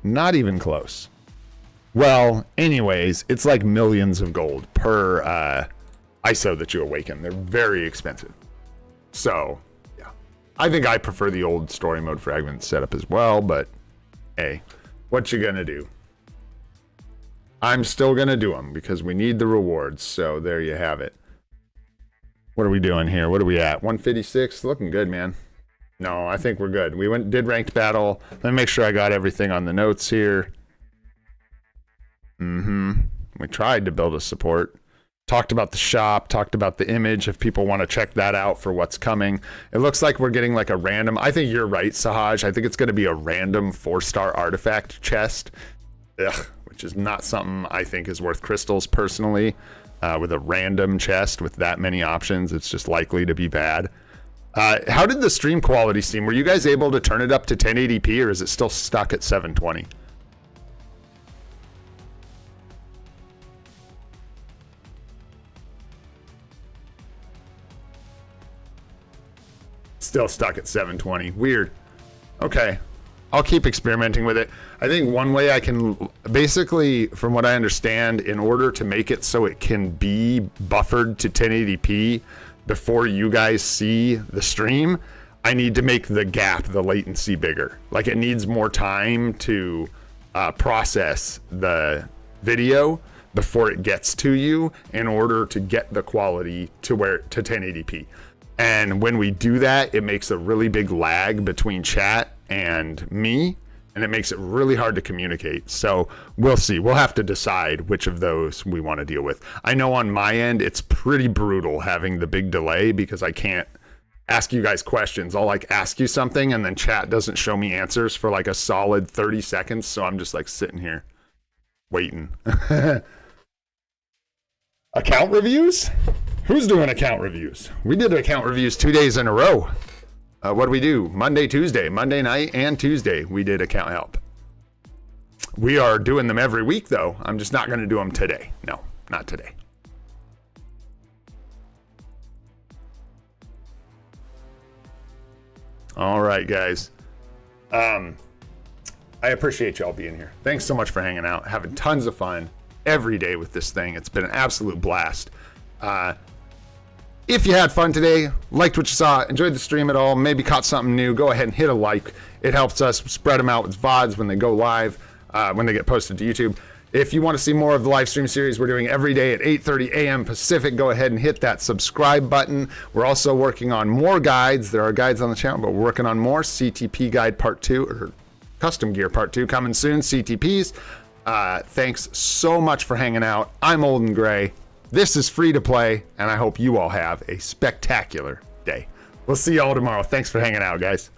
Not even close. Well, anyways, it's like millions of gold per ISO that you awaken. They're very expensive. So, yeah. I think I prefer the old story mode fragment setup as well, but hey, what you gonna do? I'm still gonna do them because we need the rewards. So there you have it. What are we doing here? What are we at? 156? Looking good, man. No, I think we're good. We did ranked battle. Let me make sure I got everything on the notes here. We tried to build a support. Talked about the shop, talked about the image if people want to check that out for what's coming. It looks like we're getting like a random, I think you're right, Sahaj. I think it's going to be a random 4-star artifact chest. Ugh, which is not something I think is worth crystals personally. With a random chest with that many options, it's just likely to be bad. How did the stream quality seem? Were you guys able to turn it up to 1080p or is it still stuck at 720? Still stuck at 720. Weird. Okay. I'll keep experimenting with it. I think one way I can, basically, from what I understand, in order to make it so it can be buffered to 1080p before you guys see the stream, I need to make the gap, the latency bigger. Like it needs more time to process the video before it gets to you in order to get the quality to 1080p. And when we do that, it makes a really big lag between chat and me, and it makes it really hard to communicate. So we'll see. We'll have to decide which of those we want to deal with. I know on my end, it's pretty brutal having the big delay because I can't ask you guys questions. I'll like ask you something and then chat doesn't show me answers for like a solid 30 seconds. So I'm just like sitting here waiting. Account reviews? Who's doing account reviews? We did account reviews 2 days in a row. What do we do? Monday, Tuesday, Monday night and Tuesday, we did account help. We are doing them every week though. I'm just not going to do them today. No, not today. All right, guys. I appreciate y'all being here. Thanks so much for hanging out, having tons of fun every day with this thing. It's been an absolute blast. If you had fun today, liked what you saw, enjoyed the stream at all, maybe caught something new, go ahead and hit a like. It helps us spread them out with VODs when they go live, when they get posted to YouTube. If you want to see more of the live stream series we're doing every day at 8:30 a.m. Pacific, go ahead and hit that subscribe button. We're also working on more guides. There are guides on the channel, but we're working on more. CTP guide part 2, or custom gear part 2 coming soon, CTPs. Thanks so much for hanging out. I'm Olden Gray. This is Free to Play, and I hope you all have a spectacular day. We'll see you all tomorrow. Thanks for hanging out, guys.